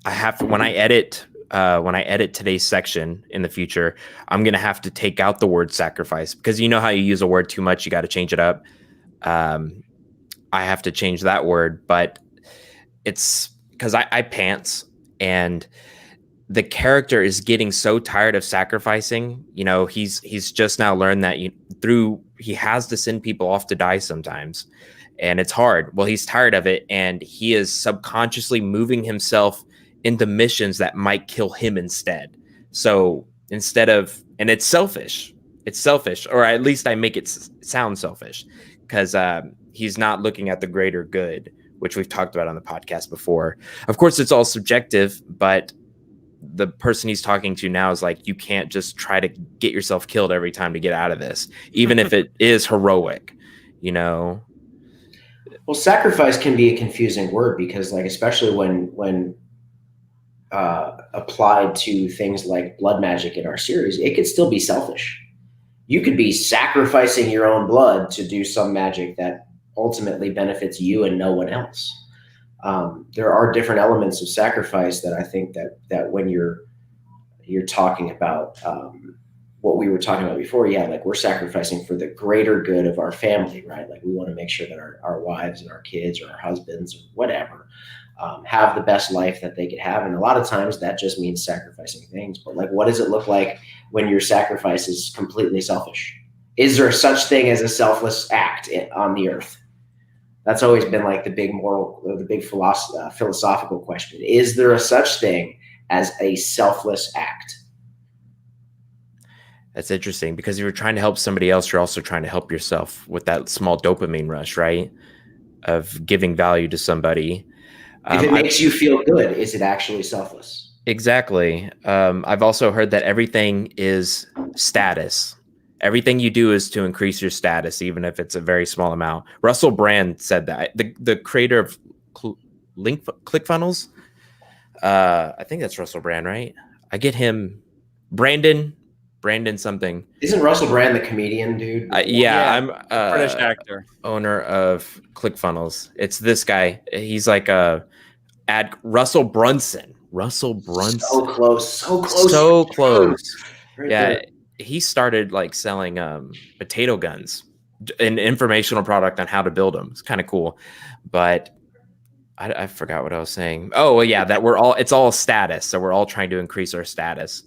have to, when I edit when I edit today's section in the future, I'm going to have to take out the word sacrifice, because you know how you use a word too much, you got to change it up. I have to change that word, but it's because I pants, and the character is getting so tired of sacrificing. You know, he's just now learned that he has to send people off to die sometimes, and it's hard. Well, he's tired of it, and he is subconsciously moving himself into missions that might kill him instead. So and it's selfish. It's selfish, or at least I make it sound selfish, because he's not looking at the greater good, which we've talked about on the podcast before. Of course, it's all subjective, but the person he's talking to now is like, you can't just try to get yourself killed every time to get out of this, even if it is heroic, you know? Well, sacrifice can be a confusing word, because like, especially when applied to things like blood magic in our series, it could still be selfish. You could be sacrificing your own blood to do some magic that ultimately benefits you and no one else. There are different elements of sacrifice that I think that when you're talking about what we were talking about before, yeah, like we're sacrificing for the greater good of our family, right? Like we want to make sure that our wives and our kids or our husbands or whatever have the best life that they could have. And a lot of times that just means sacrificing things. But like, what does it look like when your sacrifice is completely selfish? Is there such thing as a selfless act on the earth? That's always been like the big philosophical question. Is there a such thing as a selfless act? That's interesting, because if you're trying to help somebody else, you're also trying to help yourself with that small dopamine rush, right? Of giving value to somebody. If it makes you feel good, is it actually selfless? Exactly. I've also heard that everything is status. Everything you do is to increase your status, even if it's a very small amount. Russell Brand said that. The creator of ClickFunnels. I think that's Russell Brand, right? I get him. Brandon something. Isn't Russell Brand the comedian dude? Yeah, I'm British actor, owner of ClickFunnels. It's this guy. He's like Russell Brunson. So close. Right, yeah, there. He started like selling potato guns, an informational product on how to build them. It's kind of cool, but I forgot what I was saying. Oh, well, yeah, that it's all status. So we're all trying to increase our status.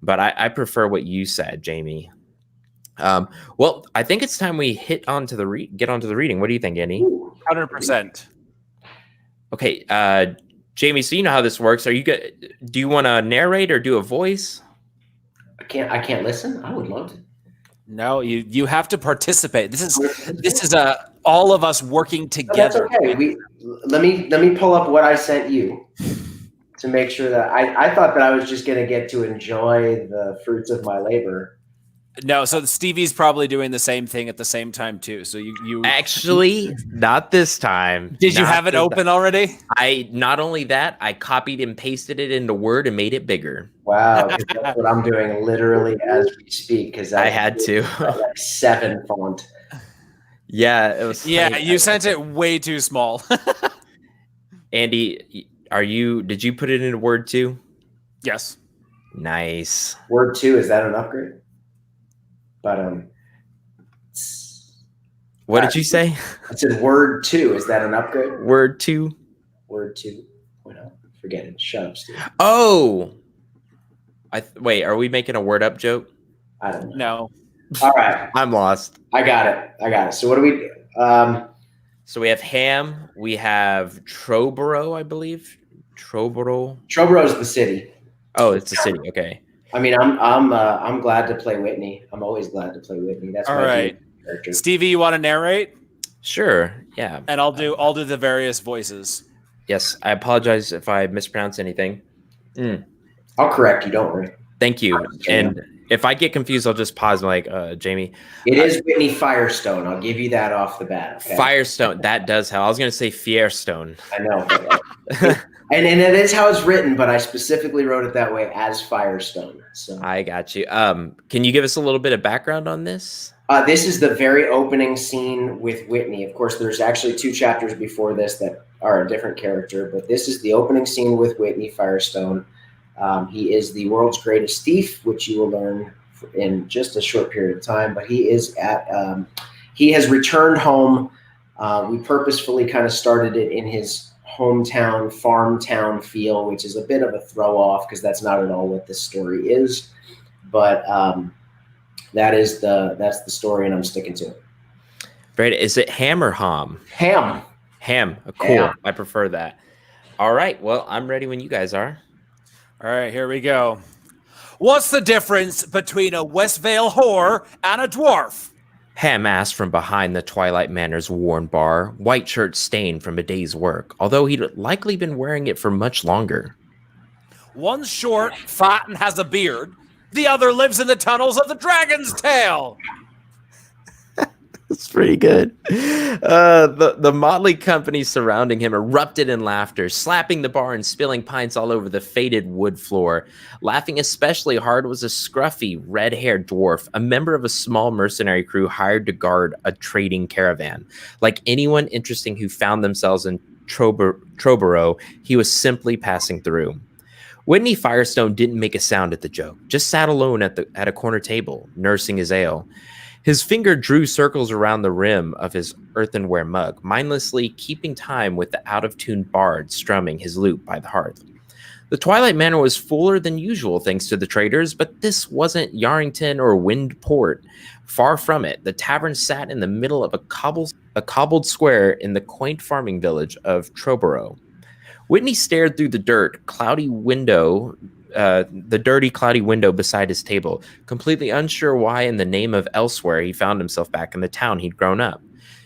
But I prefer what you said, Jamie. Well, I think it's time we get onto the reading. What do you think, Andy? 100%. Okay, Jamie. So you know how this works. Are you good? Do you want to narrate or do a voice? I can't listen. I would love to. No, you have to participate. This is all of us working together. No, that's okay. Let me pull up what I sent you to make sure that I thought that I was just going to get to enjoy the fruits of my labor. No, so Stevie's probably doing the same thing at the same time too. So you actually not this time. Did you have it open already? Not only that, I copied and pasted it into Word and made it bigger. Wow, that's what I'm doing literally as we speak, because I had to. Like 7 font. Yeah, it was. Yeah, you sent it way too small. Andy, did you put it into Word too? Yes. Nice. Word 2, is that an upgrade? But what did you say? I said Word 2. Is that an upgrade? Word 2. Word 2. Well, forget it. Shut up, Steve. Oh. Wait, are we making a word up joke? I don't know. No. All right. I'm lost. I got it. So what do we So we have ham. We have Troboro, I believe. Troboro is the city. Oh, it's the city. Okay. I mean, I'm glad to play Whitney. I'm always glad to play Whitney. That's all my right. Character. Stevie, you want to narrate? Sure. Yeah. And I'll do the various voices. Yes. I apologize if I mispronounce anything. I'll correct you. Don't worry. Thank you. And if I get confused, I'll just pause like Jamie. It is Whitney Firestone. I'll give you that off the bat. Okay? Firestone. That does help. I was going to say Fierstone. I know. And it is how it's written, but I specifically wrote it that way as Firestone. So I got you. Can you give us a little bit of background on this? This is the very opening scene with Whitney. Of course, there's actually 2 chapters before this that are a different character, but this is the opening scene with Whitney Firestone. He is the world's greatest thief, which you will learn in just a short period of time. But he has returned home. We purposefully kind of started it in his hometown, farm town feel, which is a bit of a throw off because that's not at all what this story is. But that's the story, and I'm sticking to it. Right? Is it ham or ham? Ham. Ham. Cool. Ham. I prefer that. All right. Well, I'm ready when you guys are. All right, here we go. What's the difference between a Westvale whore and a dwarf? Ham asked from behind the Twilight Manor's worn bar, white shirt stained from a day's work, although he'd likely been wearing it for much longer. One's short, fat, and has a beard. The other lives in the tunnels of the Dragon's Tail. That's pretty good. The motley company surrounding him erupted in laughter, slapping the bar and spilling pints all over the faded wood floor. Laughing especially hard was a scruffy, red-haired dwarf, a member of a small mercenary crew hired to guard a trading caravan. Like anyone interesting who found themselves in Troboro, he was simply passing through. Whitney Firestone didn't make a sound at the joke, just sat alone at a corner table, nursing his ale. His finger drew circles around the rim of his earthenware mug, mindlessly keeping time with the out-of-tune bard strumming his lute by the hearth. The Twilight Manor was fuller than usual thanks to the traders, but this wasn't Yarrington or Windport. Far from it, the tavern sat in the middle of a cobbled square in the quaint farming village of Troboro. Whitney stared through the dirty, cloudy window beside his table, completely unsure why in the name of elsewhere he found himself back in the town he'd grown up.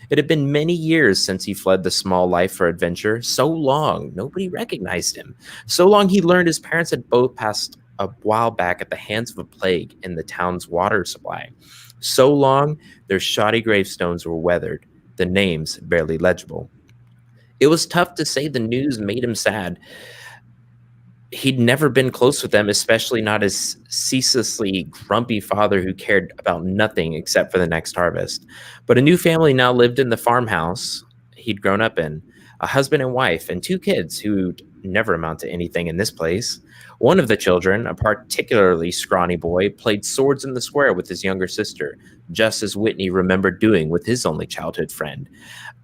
It had been many years since he fled the small life for adventure, so long nobody recognized him, so long he learned his parents had both passed a while back at the hands of a plague in the town's water supply, so long their shoddy gravestones were weathered, the names barely legible. It was tough to say the news made him sad. He'd never been close with them, especially not his ceaselessly grumpy father who cared about nothing except for the next harvest. But a new family now lived in the farmhouse he'd grown up in, a husband and wife, and 2 kids who'd never amount to anything in this place. One of the children, a particularly scrawny boy, played swords in the square with his younger sister, just as Whitney remembered doing with his only childhood friend,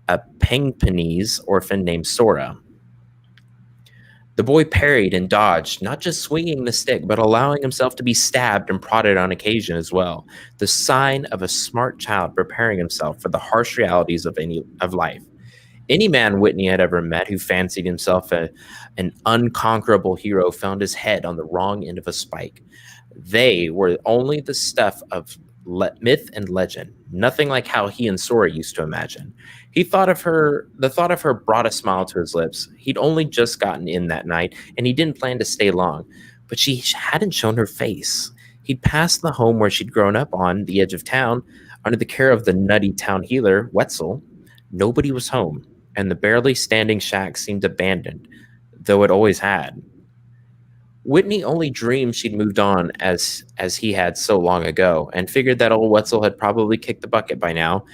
a Pengpanese orphan named Sora. The boy parried and dodged, not just swinging the stick, but allowing himself to be stabbed and prodded on occasion as well, the sign of a smart child preparing himself for the harsh realities of life. Any man Whitney had ever met who fancied himself an unconquerable hero found his head on the wrong end of a spike. They were only the stuff of myth and legend, nothing like how he and Sora used to imagine. The thought of her brought a smile to his lips. He'd only just gotten in that night, and he didn't plan to stay long. But she hadn't shown her face. He'd passed the home where she'd grown up on the edge of town, under the care of the nutty town healer, Wetzel. Nobody was home, and the barely standing shack seemed abandoned, though it always had. Whitney only dreamed she'd moved on as he had so long ago, and figured that old Wetzel had probably kicked the bucket by now.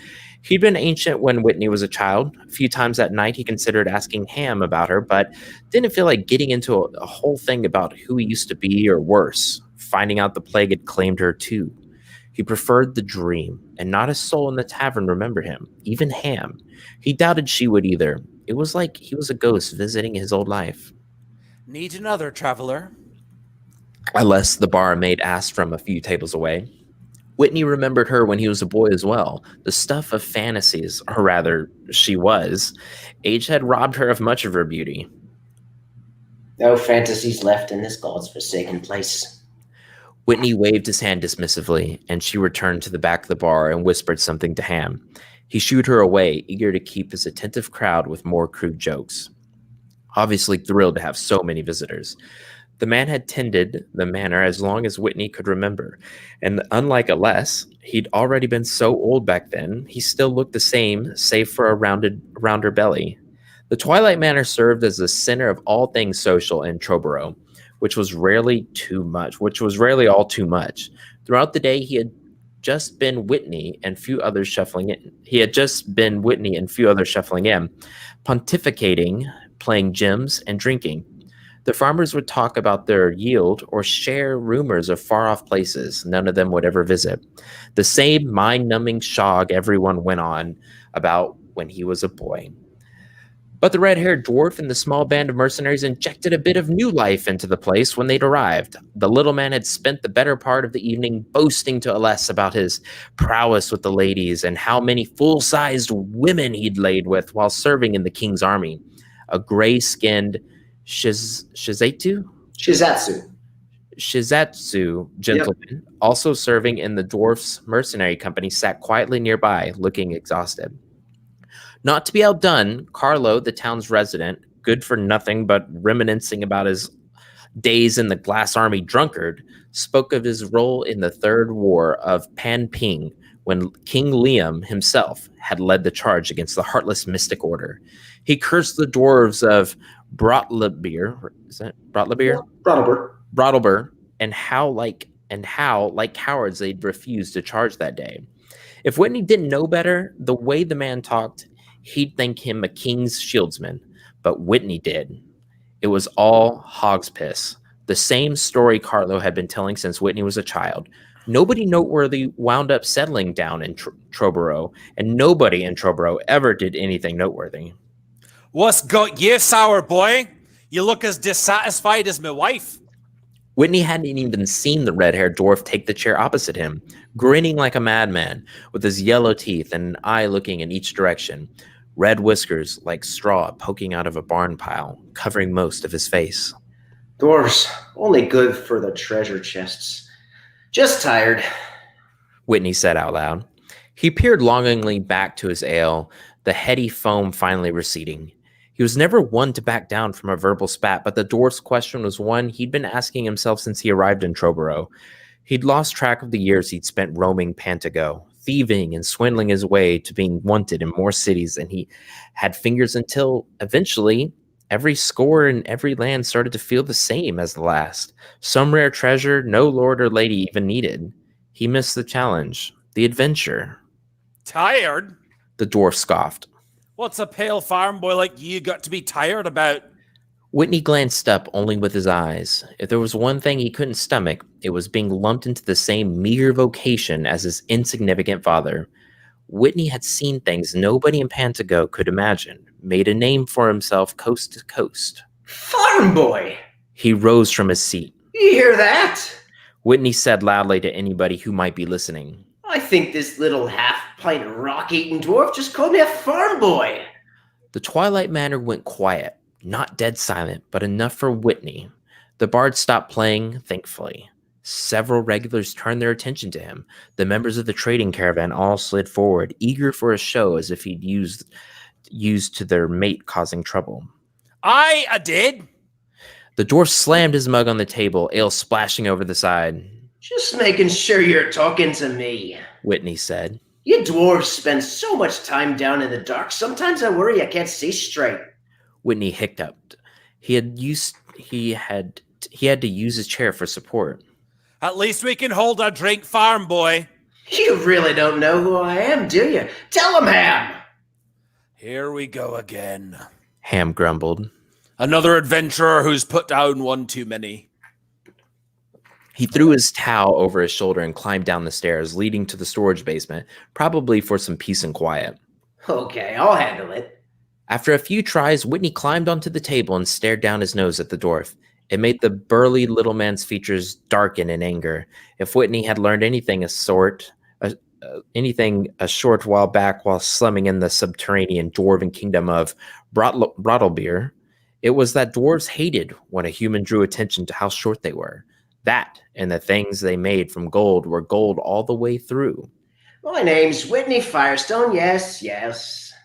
He'd been ancient when Whitney was a child. A few times that night he considered asking Ham about her, but didn't feel like getting into a whole thing about who he used to be, or worse, finding out the plague had claimed her too. He preferred the dream, and not a soul in the tavern remembered him, even Ham. He doubted she would either. It was like he was a ghost visiting his old life. Need another, traveler? Unless the barmaid asked from a few tables away. Whitney remembered her when he was a boy as well. The stuff of fantasies, or rather, she was. Age had robbed her of much of her beauty. No fantasies left in this god's forsaken place. Whitney waved his hand dismissively, and she returned to the back of the bar and whispered something to Ham. He shooed her away, eager to keep his attentive crowd with more crude jokes. Obviously thrilled to have so many visitors. The man had tended the manor as long as Whitney could remember, and unlike Aless, he'd already been so old back then, he still looked the same, save for a rounder belly. The Twilight Manor served as the center of all things social in Troboro, which was rarely all too much. Throughout the day, he had just been Whitney and few others shuffling in. Pontificating, playing gems, and drinking. The farmers would talk about their yield or share rumors of far-off places none of them would ever visit. The same mind-numbing shog everyone went on about when he was a boy. But the red-haired dwarf and the small band of mercenaries injected a bit of new life into the place when they'd arrived. The little man had spent the better part of the evening boasting to Aless about his prowess with the ladies and how many full-sized women he'd laid with while serving in the king's army. A gray-skinned Shizatsu gentleman, also serving in the dwarf's mercenary company, sat quietly nearby, looking exhausted. Not to be outdone, Carlo, the town's resident, good for nothing but reminiscing about his days in the Glass Army drunkard, spoke of his role in the Third War of Pan Ping when King Liam himself had led the charge against the heartless mystic order. He cursed the dwarves of Brottlebur, and how, like cowards, they'd refused to charge that day. If Whitney didn't know better, the way the man talked, he'd think him a king's shieldsman. But Whitney did. It was all hog's piss. The same story Carlo had been telling since Whitney was a child. Nobody noteworthy wound up settling down in Troborough, and nobody in Troborough ever did anything noteworthy. What's got you, sour boy? You look as dissatisfied as my wife. Whitney hadn't even seen the red-haired dwarf take the chair opposite him, grinning like a madman, with his yellow teeth and an eye looking in each direction, red whiskers like straw poking out of a barn pile, covering most of his face. Dwarves, only good for the treasure chests. Just tired, Whitney said out loud. He peered longingly back to his ale, the heady foam finally receding. He was never one to back down from a verbal spat, but the dwarf's question was one he'd been asking himself since he arrived in Troborough. He'd lost track of the years he'd spent roaming Pantago, thieving and swindling his way to being wanted in more cities than he had fingers until, eventually, every score in every land started to feel the same as the last. Some rare treasure no lord or lady even needed. He missed the challenge, the adventure. Tired? The dwarf scoffed. What's a pale farm boy like you got to be tired about? Whitney glanced up only with his eyes. If there was one thing he couldn't stomach, it was being lumped into the same meager vocation as his insignificant father. Whitney had seen things nobody in Pantago could imagine, made a name for himself coast to coast. Farm boy! He rose from his seat. You hear that? Whitney said loudly to anybody who might be listening. I think this little half-pint rock-eating dwarf just called me a farm boy. The Twilight Manor went quiet, not dead silent, but enough for Whitney. The bard stopped playing, thankfully. Several regulars turned their attention to him. The members of the trading caravan all slid forward, eager for a show as if he'd used to their mate causing trouble. I did. The dwarf slammed his mug on the table, ale splashing over the side. Just making sure you're talking to me, Whitney said. You dwarves spend so much time down in the dark, sometimes I worry I can't see straight. Whitney hiccuped. He had to use his chair for support. At least we can hold our drink, farm boy. You really don't know who I am, do you? Tell him, Ham! Here we go again. Ham grumbled. Another adventurer who's put down one too many. He threw his towel over his shoulder and climbed down the stairs, leading to the storage basement, probably for some peace and quiet. Okay, I'll handle it. After a few tries, Whitney climbed onto the table and stared down his nose at the dwarf. It made the burly little man's features darken in anger. If Whitney had learned anything a short while back while slumming in the subterranean dwarven kingdom of Brottlebur, it was that dwarves hated when a human drew attention to how short they were. That and the things they made from gold were gold all the way through. My name's Whitney Firestone, yes,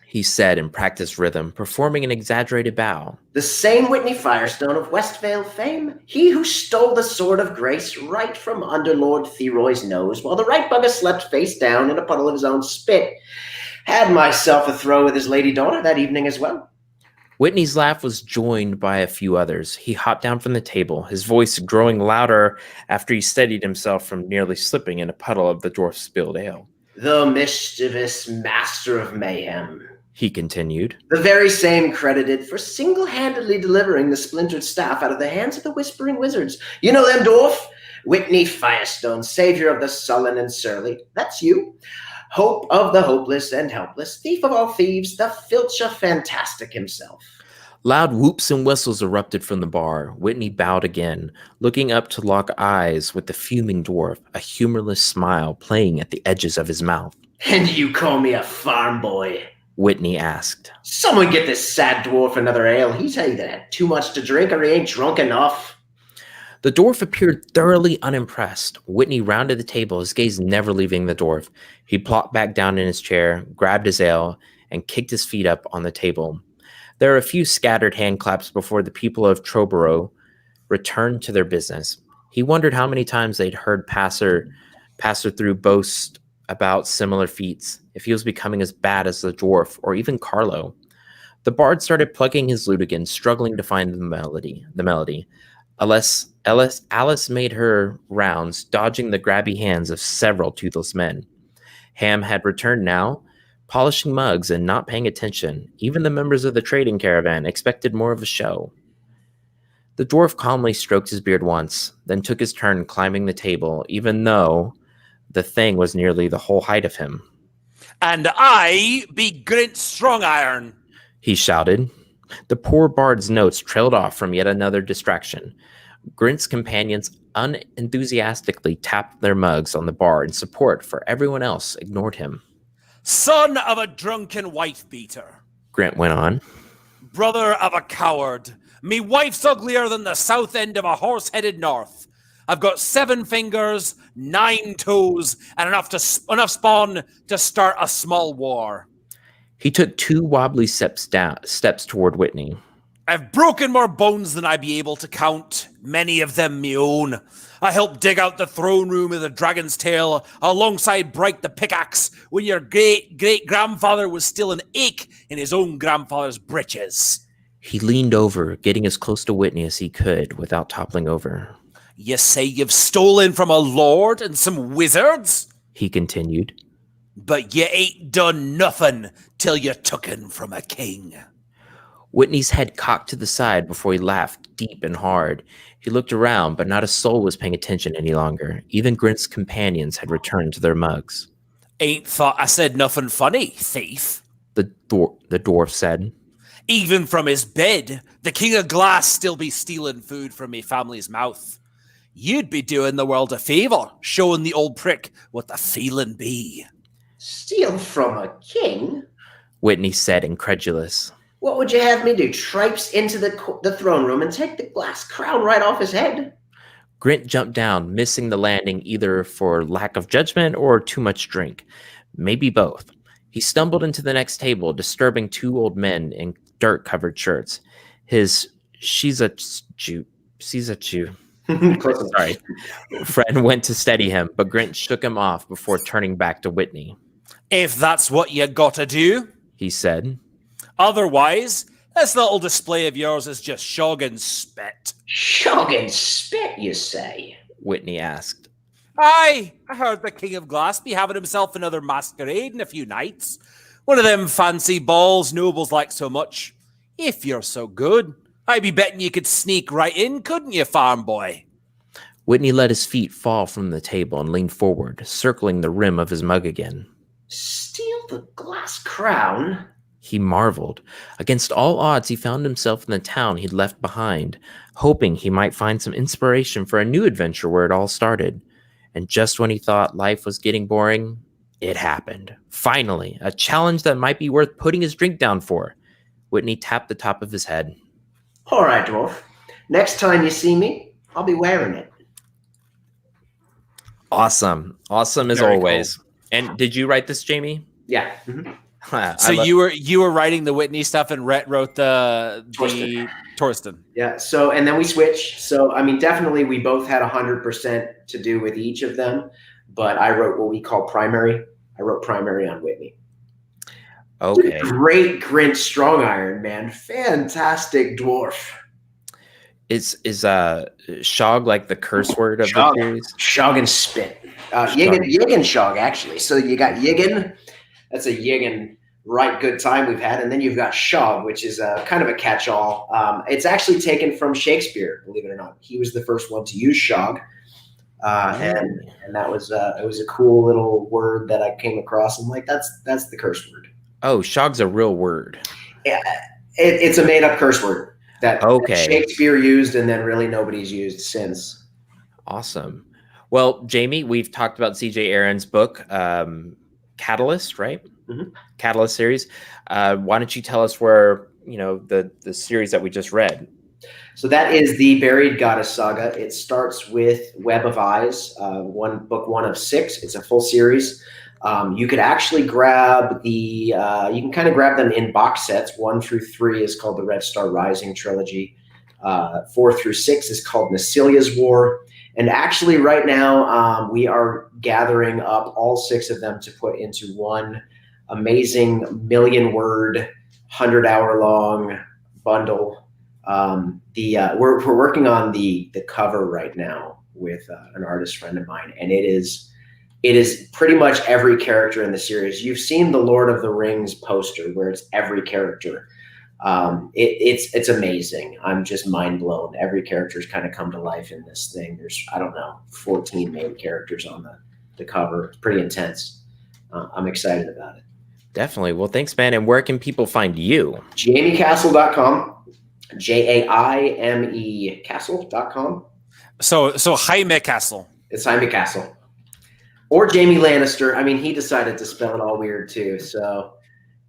he said in practiced rhythm, performing an exaggerated bow. The same Whitney Firestone of Westvale fame, he who stole the sword of grace right from under Lord Theroy's nose while the right bugger slept face down in a puddle of his own spit. Had myself a throw with his lady daughter that evening as well. Whitney's laugh was joined by a few others. He hopped down from the table, his voice growing louder after he steadied himself from nearly slipping in a puddle of the dwarf's spilled ale. The mischievous master of mayhem. he continued. The very same credited for single-handedly delivering the splintered staff out of the hands of the Whispering Wizards. You know them, dwarf? Whitney Firestone, savior of the sullen and surly. That's you. Hope of the hopeless and helpless, thief of all thieves, the filcher fantastic himself. Loud whoops and whistles erupted from the bar. Whitney bowed again, looking up to lock eyes with the fuming dwarf, a humorless smile playing at the edges of his mouth. And you call me a farm boy? Whitney asked. Someone get this sad dwarf another ale. He's either had too much to drink or he ain't drunk enough. The dwarf appeared thoroughly unimpressed. Whitney rounded the table, his gaze never leaving the dwarf. He plopped back down in his chair, grabbed his ale, and kicked his feet up on the table. There were a few scattered hand claps before the people of Troborough returned to their business. He wondered how many times they'd heard passer through boast about similar feats, if he was becoming as bad as the dwarf or even Carlo. The bard started plucking his lute again, struggling to find the melody. Alice made her rounds, dodging the grabby hands of several toothless men. Ham had returned now, polishing mugs and not paying attention. Even the members of the trading caravan expected more of a show. The dwarf calmly stroked his beard once, then took his turn climbing the table, even though the thing was nearly the whole height of him. And I be Grint Strongiron, he shouted. The poor bard's notes trailed off from yet another distraction. Grint's companions unenthusiastically tapped their mugs on the bar in support, for everyone else ignored him. Son of a drunken wife-beater, Grint went on. Brother of a coward, me wife's uglier than the south end of a horse-headed north. I've got 7 fingers, 9 toes, and enough spawn to start a small war. He took 2 wobbly steps toward Whitney. I've broken more bones than I be able to count, many of them me own. I helped dig out the throne room of the Dragon's Tail alongside Bright the Pickaxe when your great-grandfather was still an ache in his own grandfather's breeches. He leaned over, getting as close to Whitney as he could without toppling over. You say you've stolen from a lord and some wizards? He continued. But you ain't done nothing till you tooken from a king. Whitney's head cocked to the side before he laughed deep and hard. He looked around, but not a soul was paying attention any longer. Even Grint's companions had returned to their mugs. Ain't thought I said nothing funny, thief, the dwarf said. Even from his bed, the King of Glass still be stealing food from me family's mouth. You'd be doing the world a favour, showing the old prick what the feeling be. Steal from a king? Whitney said, incredulous. What would you have me do? Tripes into the throne room and take the glass crown right off his head? Grint jumped down, missing the landing either for lack of judgment or too much drink. Maybe both. He stumbled into the next table, disturbing 2 old men in dirt-covered shirts. His she's a Jew. Sorry. Friend went to steady him, but Grint shook him off before turning back to Whitney. If that's what you gotta do, he said. Otherwise, this little display of yours is just shog and spit. Shog and spit, you say? Whitney asked. Aye, I heard the King of Glass be having himself another masquerade in a few nights. One of them fancy balls nobles like so much. If you're so good, I'd be betting you could sneak right in, couldn't you, farm boy? Whitney let his feet fall from the table and leaned forward, circling the rim of his mug again. Steal the glass crown? He marveled. Against all odds, he found himself in the town he'd left behind, hoping he might find some inspiration for a new adventure where it all started. And just when he thought life was getting boring, it happened. Finally, a challenge that might be worth putting his drink down for. Whitney tapped the top of his head. All right, dwarf. Next time you see me, I'll be wearing it. Awesome. Awesome as Very always. Cool. And did you write this, Jamie? Yeah. Mm-hmm. So you were writing the Whitney stuff and Rhett wrote the Torsten. Yeah. So and then we switched. So I mean, definitely we both had 100% to do with each of them, but I wrote what we call primary. I wrote primary on Whitney. Okay. Great Grint Strongiron, man. Fantastic dwarf. Is shog like the curse word of shog, the series? Shog and spit. Yiggin Shog, actually. So you got Yiggin. That's a Yiggin right good time we've had. And then you've got Shog, which is a kind of a catch-all. It's actually taken from Shakespeare, believe it or not. He was the first one to use Shog. And that was it was a cool little word that I came across. I'm like, that's the curse word. Oh, Shog's a real word. Yeah, it's a made up curse word that Shakespeare used, and then really nobody's used since. Awesome. Well, Jamie, we've talked about CJ Aaron's book, Catalyst, right? Mm-hmm. Catalyst series. Why don't you tell us where the series that we just read? So that is the Buried Goddess Saga. It starts with Web of Eyes, book 1 of 6. It's a full series. You could actually grab you can kind of grab them in box sets. 1 through 3 is called the Red Star Rising trilogy. 4 through 6 is called Nasilia's War. And actually right now we are gathering up all 6 of them to put into one amazing 1,000,000-word, 100-hour-long bundle. We're working on the cover right now with an artist friend of mine, and it is pretty much every character in the series. You've seen the Lord of the Rings poster where it's every character. It's amazing. I'm just mind blown. Every character's kind of come to life in this thing. There's, I don't know, 14 main characters on the cover. It's pretty intense. I'm excited about it. Definitely. Well, thanks, man. And where can people find you? JamieCastle.com. JAIME Castle.com. So Jaime Castle. It's Jaime Castle. Or Jamie Lannister. I mean, he decided to spell it all weird too, so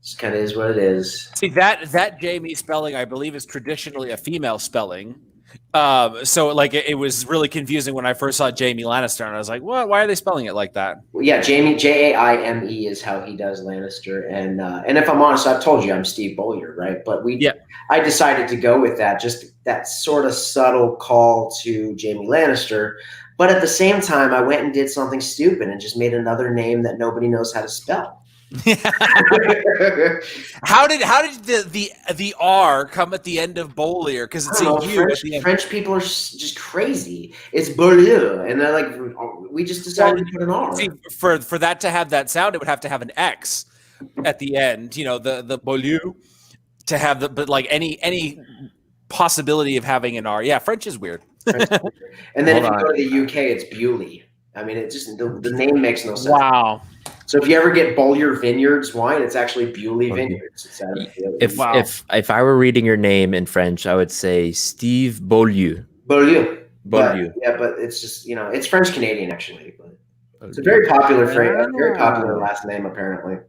it kind of is what it is. See, that Jamie spelling, I believe, is traditionally a female spelling. So like it was really confusing when I first saw Jamie Lannister, and I was like, "What? Why are they spelling it like that?" Well, yeah, Jamie JAIME is how he does Lannister, and if I'm honest, I've told you I'm Steve Bollier, right? But I decided to go with that, just that sort of subtle call to Jamie Lannister. But at the same time, I went and did something stupid and just made another name that nobody knows how to spell. How did the R come at the end of Bollier? Because it's a U. French people are just crazy. It's Bollier, and they're like, we just decided to put an R. See, for that to have that sound, it would have to have an X at the end. You know, the Bollier to have but like any possibility of having an R. Yeah, French is weird. And then if you go to the UK, it's Bewley. I mean, it just the name makes no sense. Wow. So if you ever get Bollier Vineyards wine, it's actually Bewley Vineyards. If I were reading your name in French, I would say Steve Beaulieu. Beaulieu. But it's just, it's French Canadian actually. But it's a very popular last name apparently.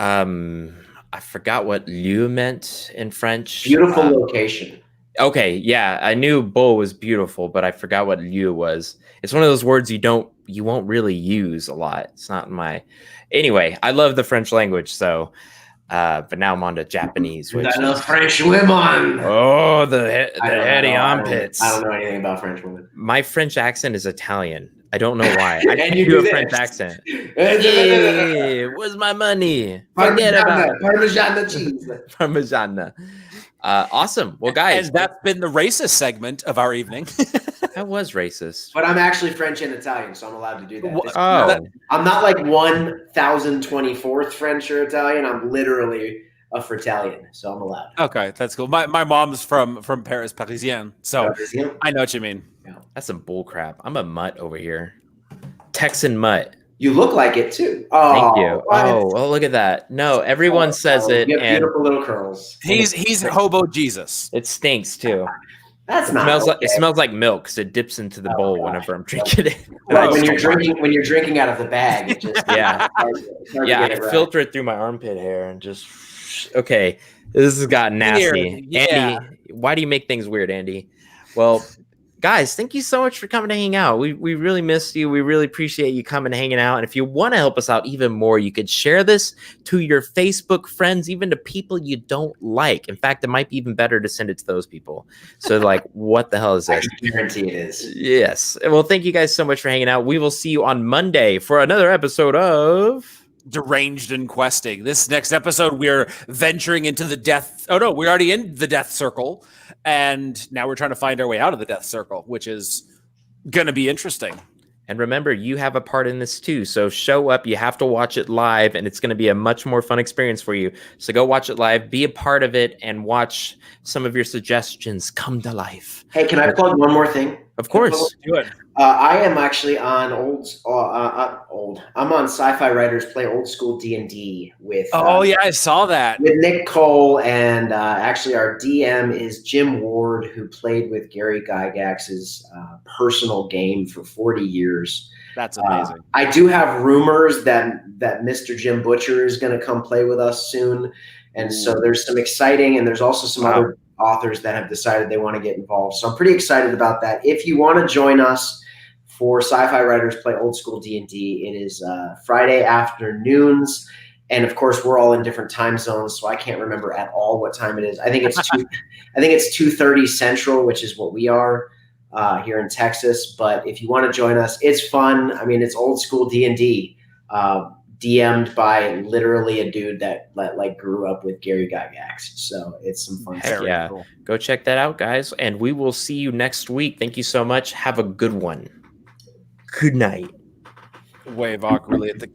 I forgot what lieu meant in French. Beautiful location. Okay, yeah, I knew Beau was beautiful, but I forgot what lieu was. It's one of those words you won't really use a lot. It's not anyway, I love the French language, so but now I'm on to Japanese. I love French women. Oh, the heady armpits. I don't know anything about French women. My French accent is Italian. I don't know why. I can't do a French accent. Hey, where's my money? Forget about it. Parmigiana cheese. Parmigiana. Awesome. Well, guys, and that's been the racist segment of our evening. That was racist. But I'm actually French and Italian, so I'm allowed to do that. Oh. I'm not like 1024th French or Italian. I'm literally a Fritalian, so I'm allowed. Okay, that's cool. My mom's from Paris, Parisien, so I know what you mean. Yeah. That's some bull crap. I'm a mutt over here. Texan mutt. You look like it too. Oh, thank you. What? Oh, well, look at that. No, everyone says it. You have beautiful little curls. He's hobo Jesus. It stinks too. That's It smells like milk because it dips into the bowl whenever I'm drinking it. Well, when you're drinking out of the bag, it just yeah. I filter it through my armpit hair and just okay. This has gotten nasty. Yeah. Andy, why do you make things weird, Andy? Well, guys, thank you so much for coming to hang out. We really missed you. We really appreciate you coming and hanging out. And if you want to help us out even more, you could share this to your Facebook friends, even to people you don't like. In fact, it might be even better to send it to those people. So like, what the hell is this? I guarantee it is. Yes. Well, thank you guys so much for hanging out. We will see you on Monday for another episode of Deranged and Questing. This next episode, we're venturing into the death. Oh no, we're already in the death circle. And now we're trying to find our way out of the death circle, which is going to be interesting. And remember, you have a part in this too. So show up. You have to watch it live, and it's going to be a much more fun experience for you. So go watch it live, be a part of it, and watch some of your suggestions come to life. Hey, can I plug one more thing? Of course. Do it. I am actually on I'm on Sci-Fi Writers Play Old School D&D with. Yeah, I saw that with Nick Cole, and actually our DM is Jim Ward, who played with Gary Gygax's personal game for 40 years. That's amazing. I do have rumors that Mr. Jim Butcher is going to come play with us soon, and so there's some exciting, and there's also some other authors that have decided they want to get involved. So I'm pretty excited about that. If you want to join us for Sci-Fi Writers Play Old School D&D, it is Friday afternoons. And of course, we're all in different time zones, so I can't remember at all what time it is. I think it's 2:30 Central, which is what we are here in Texas. But if you want to join us, it's fun. I mean, it's old school D&D, DM'd by literally a dude that like grew up with Gary Gygax. So it's some fun stuff. Yeah, cool. Go check that out, guys. And we will see you next week. Thank you so much. Have a good one. Good night. Wave awkwardly at the